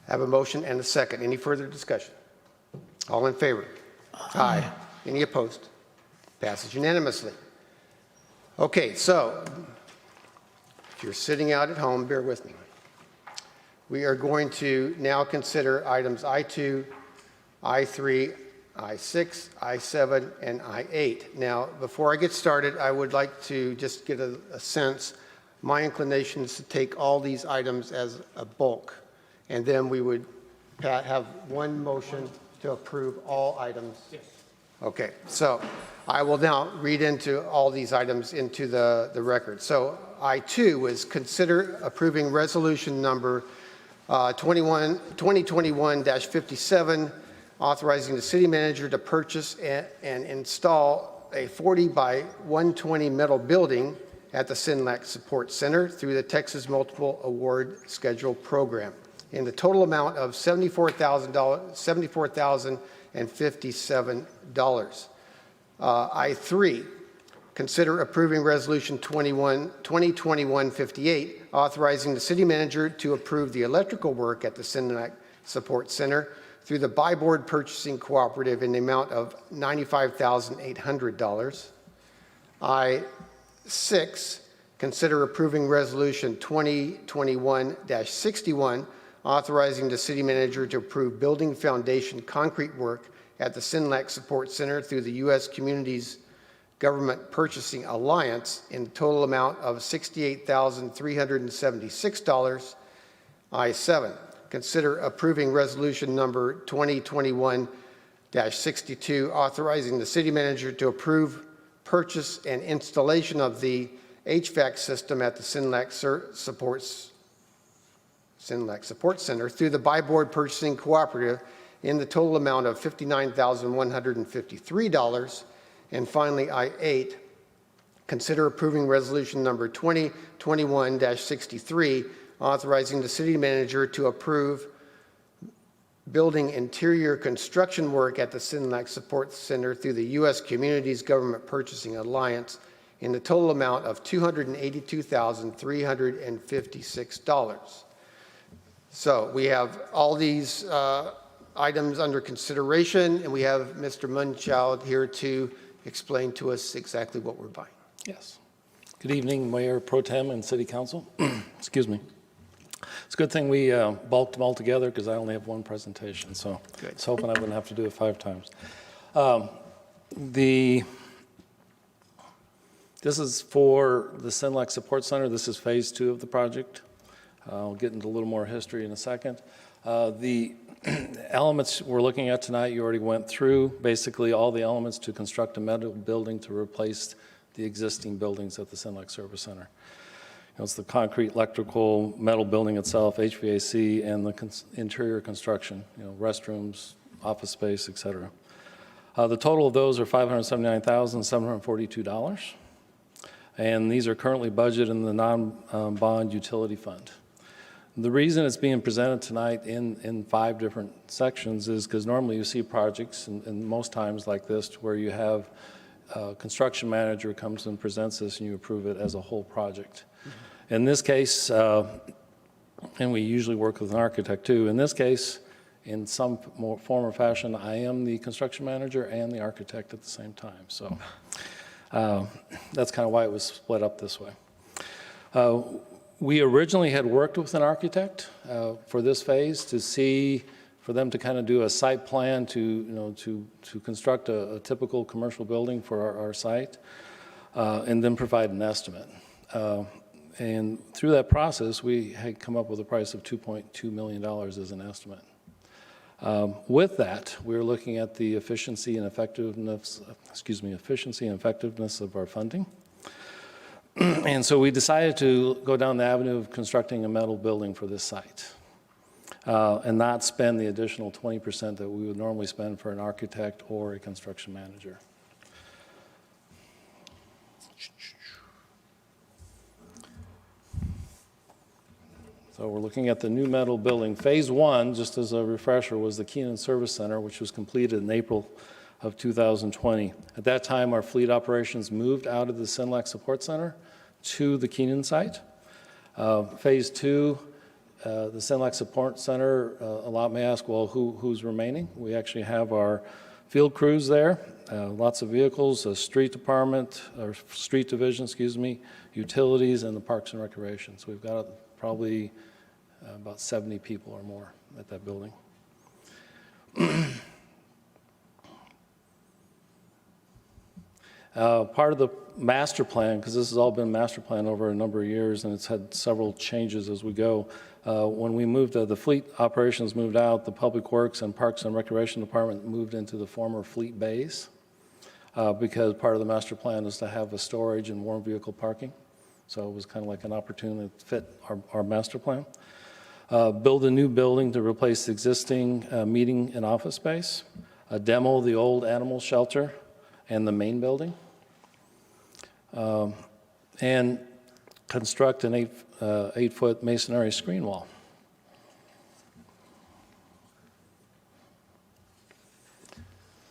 I have a motion and a second. Any further discussion? All in favor? Aye. Any opposed? Passes unanimously. Okay, so if you're sitting out at home, bear with me. We are going to now consider items I2, I3, I6, I7, and I8. Now, before I get started, I would like to just get a sense. My inclination is to take all these items as a bulk, and then we would have one motion to approve all items. Yes. Okay, so I will now read into all these items into the record. So I2 was consider approving resolution number 2021-57, authorizing the city manager to purchase and install a 40 by 120 metal building at the Sinlac Support Center through the Texas Multiple Award Schedule program in the total amount of $74,057. I3, consider approving resolution 2021-58, authorizing the city manager to approve the electrical work at the Sinlac Support Center through the Buy Board Purchasing Cooperative in the amount of $95,800. I6, consider approving resolution 2021-61, authorizing the city manager to approve building foundation concrete work at the Sinlac Support Center through the U.S. Communities Government Purchasing Alliance in the total amount of $68,376. I7, consider approving resolution number 2021-62, authorizing the city manager to approve purchase and installation of the HVAC system at the Sinlac Support Center through the Buy Board Purchasing Cooperative in the total amount of $59,153. And finally, I8, consider approving resolution number 2021-63, authorizing the city manager to approve building interior construction work at the Sinlac Support Center through the U.S. Communities Government Purchasing Alliance in the total amount of $282,356. So we have all these items under consideration, and we have Mr. Munchild here to explain to us exactly what we're buying. Yes. Good evening, Mayor Pro Tem and City Council. Excuse me. It's a good thing we bulked them all together because I only have one presentation, so I was hoping I wouldn't have to do it 5 times. This is for the Sinlac Support Center. This is phase 2 of the project. I'll get into a little more history in a second. The elements we're looking at tonight, you already went through, basically all the elements to construct a metal building to replace the existing buildings at the Sinlac Service Center. It's the concrete, electrical, metal building itself, HVAC, and the interior construction, restrooms, office space, et cetera. The total of those are $579,742, and these are currently budgeted in the non-bond utility fund. The reason it's being presented tonight in 5 different sections is because normally you see projects, and most times like this, where you have a construction manager comes and presents this and you approve it as a whole project. In this case, and we usually work with an architect too, in this case, in some form or fashion, I am the construction manager and the architect at the same time. So that's kind of why it was split up this way. We originally had worked with an architect for this phase for them to kind of do a site plan to construct a typical commercial building for our site, and then provide an estimate. And through that process, we had come up with a price of $2.2 million as an estimate. With that, we were looking at the efficiency and effectiveness of our funding. And so we decided to go down the avenue of constructing a metal building for this site, and not spend the additional 20% that we would normally spend for an architect or a construction manager. So we're looking at the new metal building. Phase 1, just as a refresher, was the Keenan Service Center, which was completed in April of 2020. At that time, our fleet operations moved out of the Sinlac Support Center to the Keenan site. Phase 2, the Sinlac Support Center, a lot may ask, well, who's remaining? We actually have our field crews there, lots of vehicles, a street department, or street division, utilities, and the Parks and Recreation. So we've got probably about 70 people or more at that building. Part of the master plan, because this has all been master plan over a number of years, and it's had several changes as we go. When we moved, the fleet operations moved out, the Public Works and Parks and Recreation Department moved into the former fleet bays, because part of the master plan is to have a storage and warm vehicle parking. So it was kind of like an opportunity to fit our master plan. Build a new building to replace the existing meeting and office space. Demo the old animal shelter and the main building. And construct an 8-foot masonry screen wall.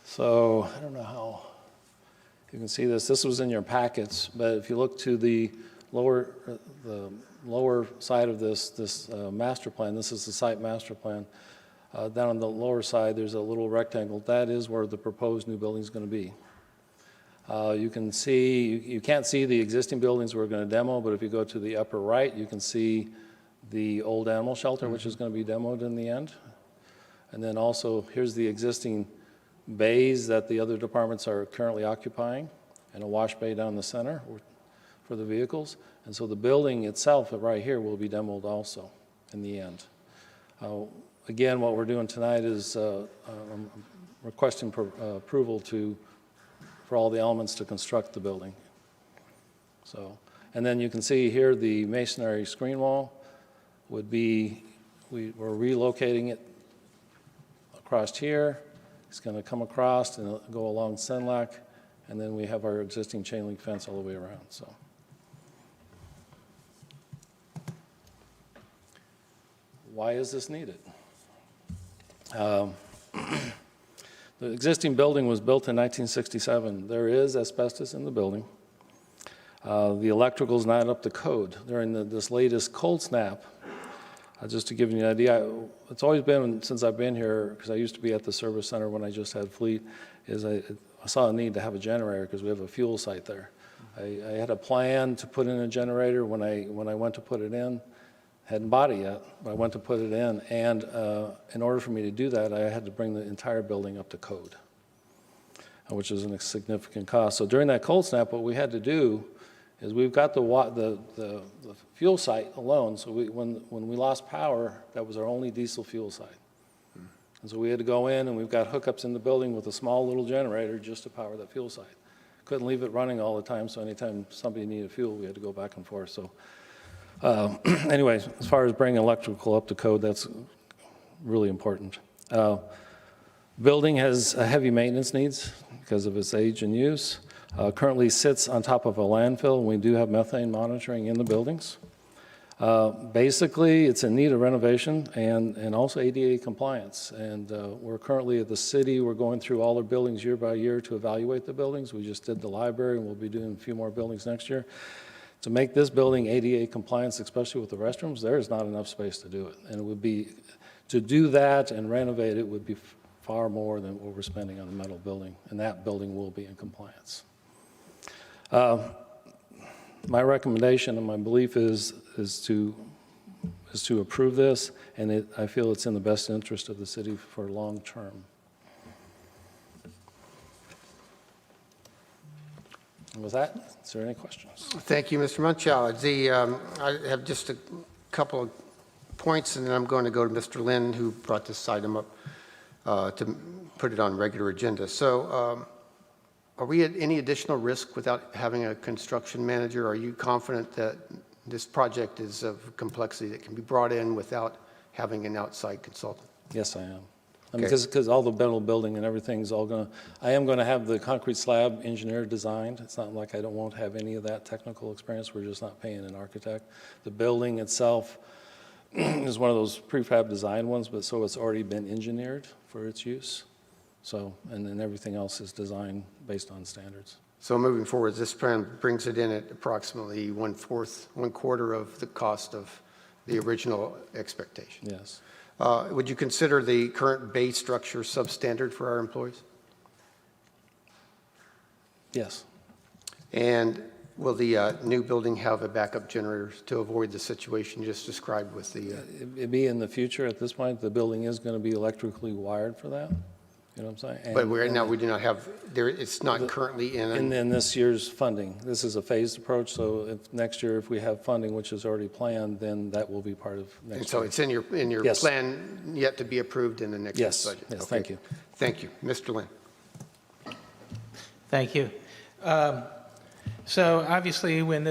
So I don't know how you can see this. This was in your packets, but if you look to the lower side of this master plan, this is the site master plan. Down on the lower side, there's a little rectangle. That is where the proposed new building is going to be. You can see, you can't see the existing buildings we're going to demo, but if you go to the upper right, you can see the old animal shelter, which is going to be demoed in the end. And then also, here's the existing bays that the other departments are currently occupying, and a wash bay down the center for the vehicles. And so the building itself right here will be demoed also in the end. Again, what we're doing tonight is requesting approval for all the elements to construct the building. So, and then you can see here the masonry screen wall would be, we're relocating it across here. It's going to come across and go along Sinlac, and then we have our existing chain link fence all the way around. So, why is this needed? The existing building was built in 1967. There is asbestos in the building. The electrical is not up to code. During this latest cold snap, just to give you an idea, it's always been, since I've been here, because I used to be at the service center when I just had fleet, is I saw a need to have a generator because we have a fuel site there. I had a plan to put in a generator when I went to put it in. Hadn't bought it yet, but I went to put it in, and in order for me to do that, I had to bring the entire building up to code, which is a significant cost. So during that cold snap, what we had to do is we've got the fuel site alone. So when we lost power, that was our only diesel fuel site. And so we had to go in, and we've got hookups in the building with a small little generator just to power that fuel site. Couldn't leave it running all the time, so anytime somebody needed fuel, we had to go back and forth. So. Anyways, as far as bringing electrical up to code, that's really important. Building has heavy maintenance needs because of its age and use. Currently sits on top of a landfill, and we do have methane monitoring in the buildings. Basically, it's in need of renovation and also ADA compliance. And we're currently at the city, we're going through all our buildings year by year to evaluate the buildings. We just did the library, and we'll be doing a few more buildings next year. To make this building ADA compliance, especially with the restrooms, there is not enough space to do it. And it would be To do that and renovate it would be far more than what we're spending on the metal building, and that building will be in compliance. My recommendation and my belief is to approve this, and I feel it's in the best interest of the city for long term. And with that, is there any questions? Thank you, Mr. Munchauer. I have just a couple of points, and then I'm going to go to Mr. Lynn, who brought this item up to put it on regular agenda. So are we at any additional risk without having a construction manager? Are you confident that this project is of complexity that can be brought in without having an outside consultant? Yes, I am. Because all the metal building and everything's all going to, I am going to have the concrete slab engineer designed. It's not like won't have any of that technical experience. We're just not paying an architect. The building itself is one of those prefab design ones, but so it's already been engineered for its use. So, and then everything else is designed based on standards. So moving forward, this plan brings it in at approximately 1/4 of the cost of the original expectation. Yes. Would you consider the current bay structure substandard for our employees? Yes. And will the new building have a backup generator to avoid the situation you just described with the... It'd be in the future. At this point, the building is going to be electrically wired for that. You know what I'm saying? But right now, we do not have, it's not currently in... In this year's funding. This is a phased approach, so if next year, if we have funding, which is already planned, then that will be part of next year. And so it's in your Yes. plan yet to be approved in the next year's budget? Yes, Okay. thank you. Thank you. Mr. Lynn. Thank you. So obviously, when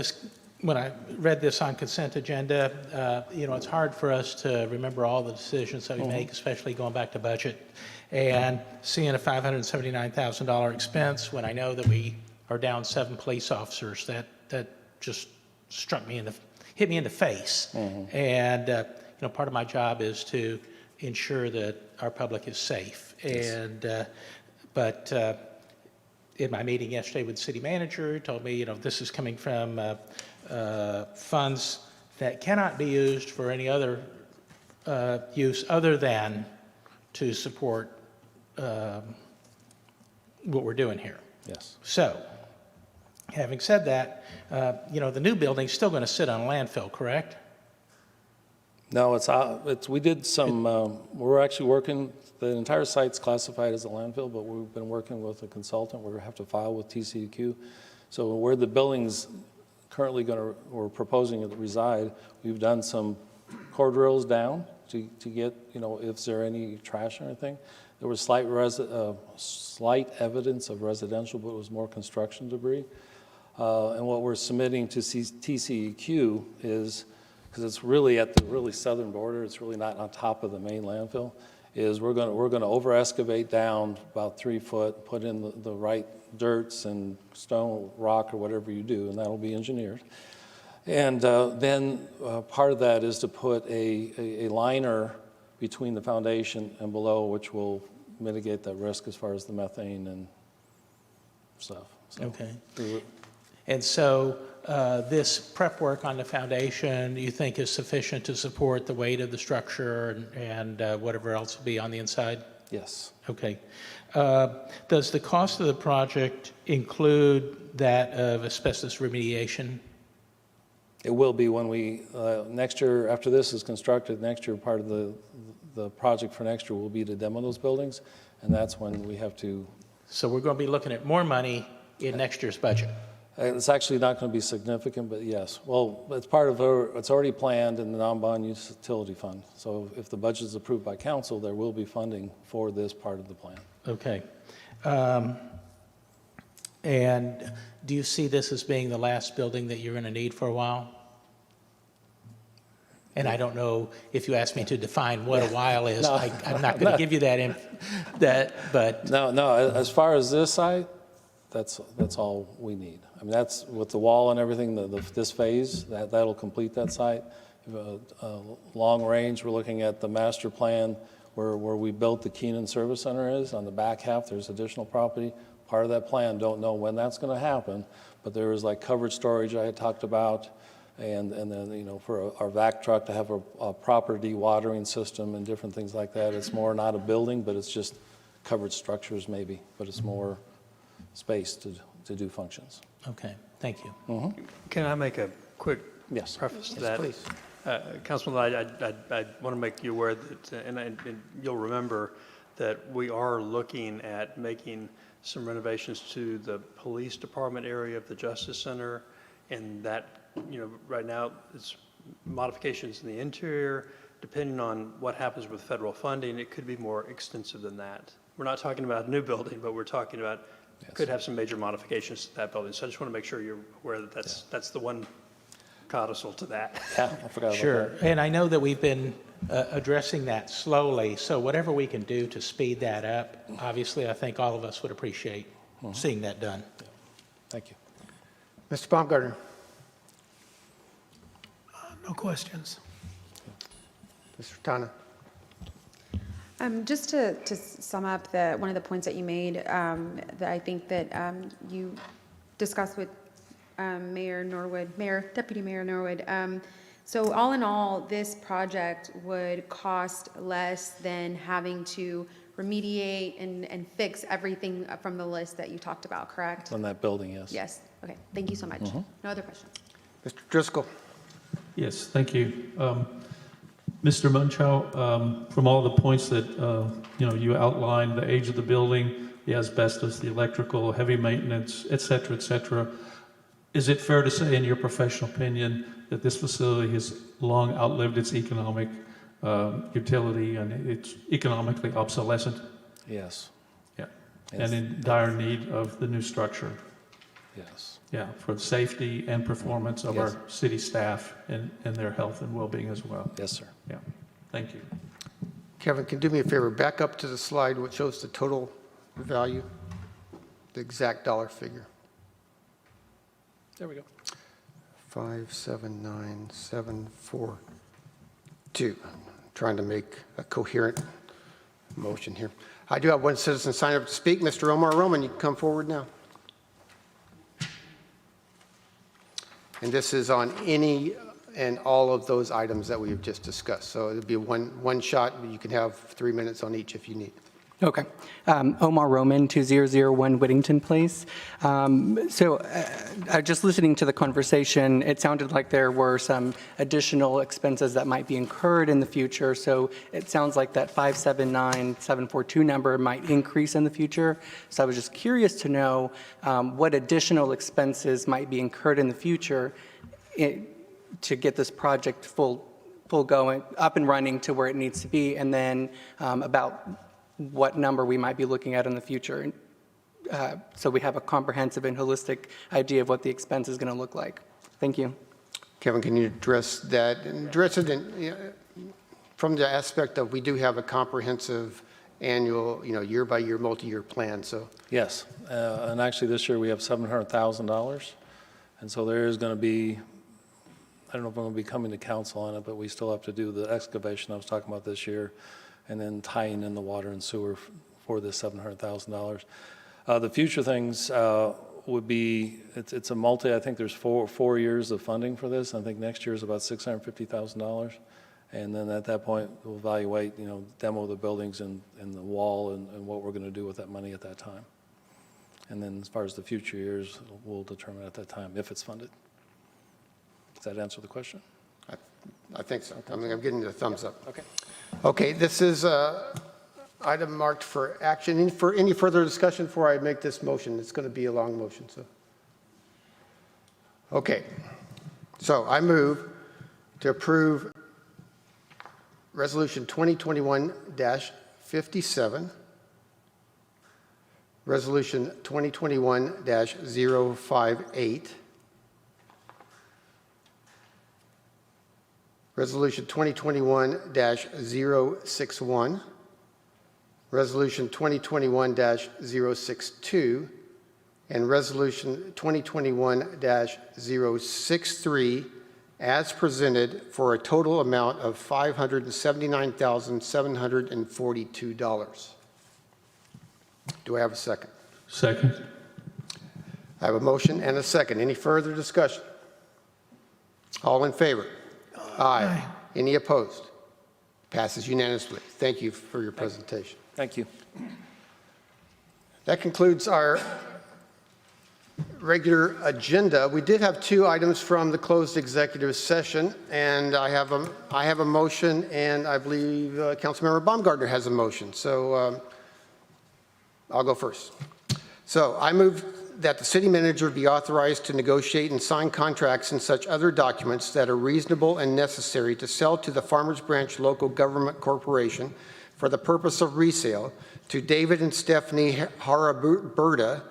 I read this on consent agenda, it's hard for us to remember all the decisions that we make, especially going back to budget. And seeing a $579,000 expense when I know that we are down 7 police officers, that just hit me in the face. And part of my job is to ensure that our public is safe. And but in my meeting yesterday with the city manager, he told me this is coming from funds that cannot be used for any other use other than to support what we're doing here. Yes. So, having said that, the new building's still going to sit on a landfill, correct? No, we did some, we're actually working, the entire site's classified as a landfill, but we've been working with a consultant. We're going to have to file with TCEQ. So where the building's currently we're proposing it to reside, we've done some core drills down to get, if there any trash or anything. There was slight evidence of residential, but it was more construction debris. And what we're submitting to TCEQ is, because it's really at the really southern border, it's really not on top of the main landfill, is we're going to over-excavate down about 3 foot, put in the right dirts and stone, rock, or whatever you do, and that'll be engineered. And then part of that is to put a liner between the foundation and below, which will mitigate that risk as far as the methane and stuff. So, okay. And so this prep work on the foundation, you think is sufficient to support the weight of the structure and whatever else will be on the inside? Yes. Okay. Does the cost of the project include that of asbestos remediation? It will be when we, next year, after this is constructed, next year, part of the project for next year will be to demo those buildings, and that's when we have to... So we're going to be looking at more money in next year's budget? It's actually not going to be significant, but yes. Well, it's part of it's already planned in the non-bond utility fund. So if the budget is approved by council, there will be funding for this part of the plan. Okay. And do you see this as being the last building that you're going to need for a while? And I don't know if you asked me to define what a while is. No. I'm not going to give you but No. As far as this site, that's all we need. I mean, that's with the wall and everything. This phase that'll complete that site. Long range, we're looking at the master plan where we built the Keenan Service Center is on the back half. There's additional property. Part of that plan. Don't know when that's going to happen, but there was like covered storage I had talked about. And then, you know, for our vac truck to have a proper dewatering system and different things like that. It's more not a building, but it's just covered structures maybe, but it's more space to do functions. Okay, thank you. Can I make a quick Yes. preface to Yes, that? please. Councilman, I want to make you aware that, and you'll remember that we are looking at making some renovations to the police department area of the Justice Center, and that, you know, right now it's modifications in the interior. Depending on what happens with federal funding, it could be more extensive than that. We're not talking about a new building, but we're talking about could have some major modifications to that building. So I just want to make sure you're aware that that's the one codicil to that. Yeah, I forgot about Sure, that. and I know that we've been addressing that slowly, so whatever we can do to speed that up, obviously, I think all of us would appreciate seeing that done. Thank you. Mr. Baumgartner. No questions. Mr. Tana. Just to sum up one of the points that you made, that I think that you discussed with Deputy Mayor Norwood. So all in all, this project would cost less than having to remediate and fix everything from the list that you talked about, correct? On that building, yes. Yes. Okay. Thank you so much. No other questions. Mr. Driscoll. Yes, thank you. Mr. Munchow, from all the points that you outlined, the age of the building, the asbestos, the electrical, heavy maintenance, et cetera, is it fair to say, in your professional opinion, that this facility has long outlived its economic utility and it's economically obsolescent? Yes. Yeah. Yes. And in dire need of the new structure? Yes. Yeah, for the safety and performance of Yes. our city staff and their health and well-being as well. Yes, sir. Yeah, thank you. Kevin, can you do me a favor? Back up to the slide which shows the total value, the exact dollar figure. There we go. 579742. Trying to make a coherent motion here. I do have one citizen sign up to speak. Mr. Omar Roman, you can come forward now. And this is on any and all of those items that we've just discussed. So it'll be one shot. You can have 3 minutes on each if you need. Okay. Omar Roman, 2001 Whittington Place. Just listening to the conversation, it sounded like there were some additional expenses that might be incurred in the future. So it sounds like that 579742 number might increase in the future. So I was just curious to know what additional expenses might be incurred in the future to get this project full going, up and running to where it needs to be, and then about what number we might be looking at in the future, so we have a comprehensive and holistic idea of what the expense is going to look like. Thank you. Kevin, can you address that? And address it from the aspect of we do have a comprehensive annual, year-by-year, multi-year plan. So Yes, and actually this year we have $700,000, and so there is going to be, I don't know if I'm going to be coming to council on it, but we still have to do the excavation I was talking about this year, and then tying in the water and sewer for this $700,000. The future things would be, it's a I think there's four years of funding for this. I think next year is about $650,000. And then at that point, we'll evaluate, demo the buildings and the wall and what we're going to do with that money at that time. And then as far as the future years, we'll determine at that time if it's funded. Does that answer the question? I think so. I'm getting the thumbs up. Okay. Okay, this is item marked for action. For any further discussion before I make this motion, it's going to be a long motion. Okay, so I move to approve Resolution 2021-57, Resolution 2021-058, Resolution 2021-061, Resolution 2021-062, and Resolution 2021-063 as presented for a total amount of $579,742. Do I have a second? Second. I have a motion and a second. Any further discussion? All in favor? Aye. Any opposed? Passes unanimously. Thank you for your presentation. Thank you. That concludes our regular agenda. We did have 2 items from the closed executive session, and I have a motion, and I believe Councilmember Baumgartner has a motion. So I'll go first. So I move that the city manager be authorized to negotiate and sign contracts and such other documents that are reasonable and necessary to sell to the Farmers Branch Local Government Corporation for the purpose of resale to David and Stephanie Haraberta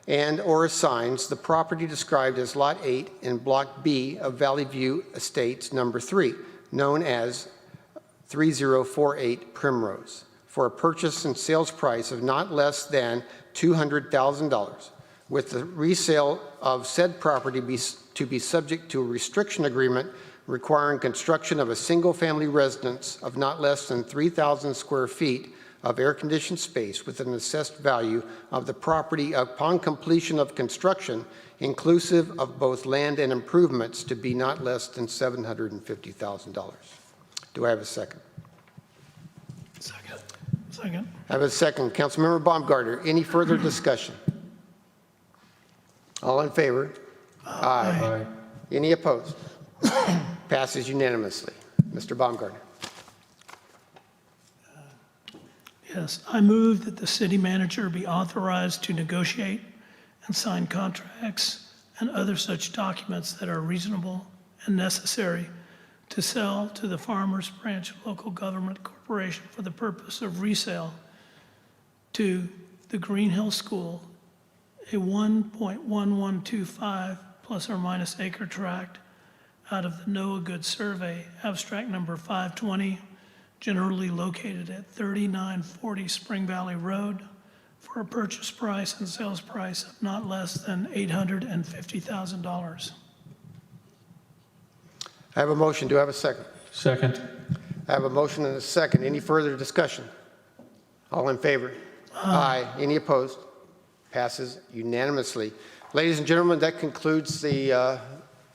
and or assigns the property described as Lot 8 in Block B of Valley View Estates Number 3, known as 3048 Primrose, for a purchase and sales price of not less than $200,000, with the resale of said property to be subject to a restriction agreement requiring construction of a single-family residence of not less than 3,000 square feet of air-conditioned space with an assessed value of the property upon completion of construction, inclusive of both land and improvements, to be not less than $750,000. Do I have a second? Second. I have a second. Councilmember Baumgartner, any further discussion? All in favor? Aye. Any opposed? Passes unanimously. Mr. Baumgartner. Yes, I move that the city manager be authorized to negotiate and sign contracts and other such documents that are reasonable and necessary to sell to the Farmers Branch Local Government Corporation for the purpose of resale to the Green Hill School, a 1.1125 plus or minus acre tract out of the NOAA Good Survey, abstract number 520, generally located at 3940 Spring Valley Road, for a purchase price and sales price of not less than $850,000. I have a motion. Do I have a second? Second. I have a motion and a second. Any further discussion? All in favor? Aye. Any opposed? Passes unanimously. Ladies and gentlemen, that concludes the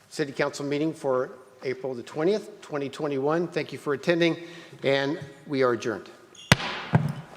City Council meeting for April the 20th, 2021. Thank you for attending, and we are adjourned.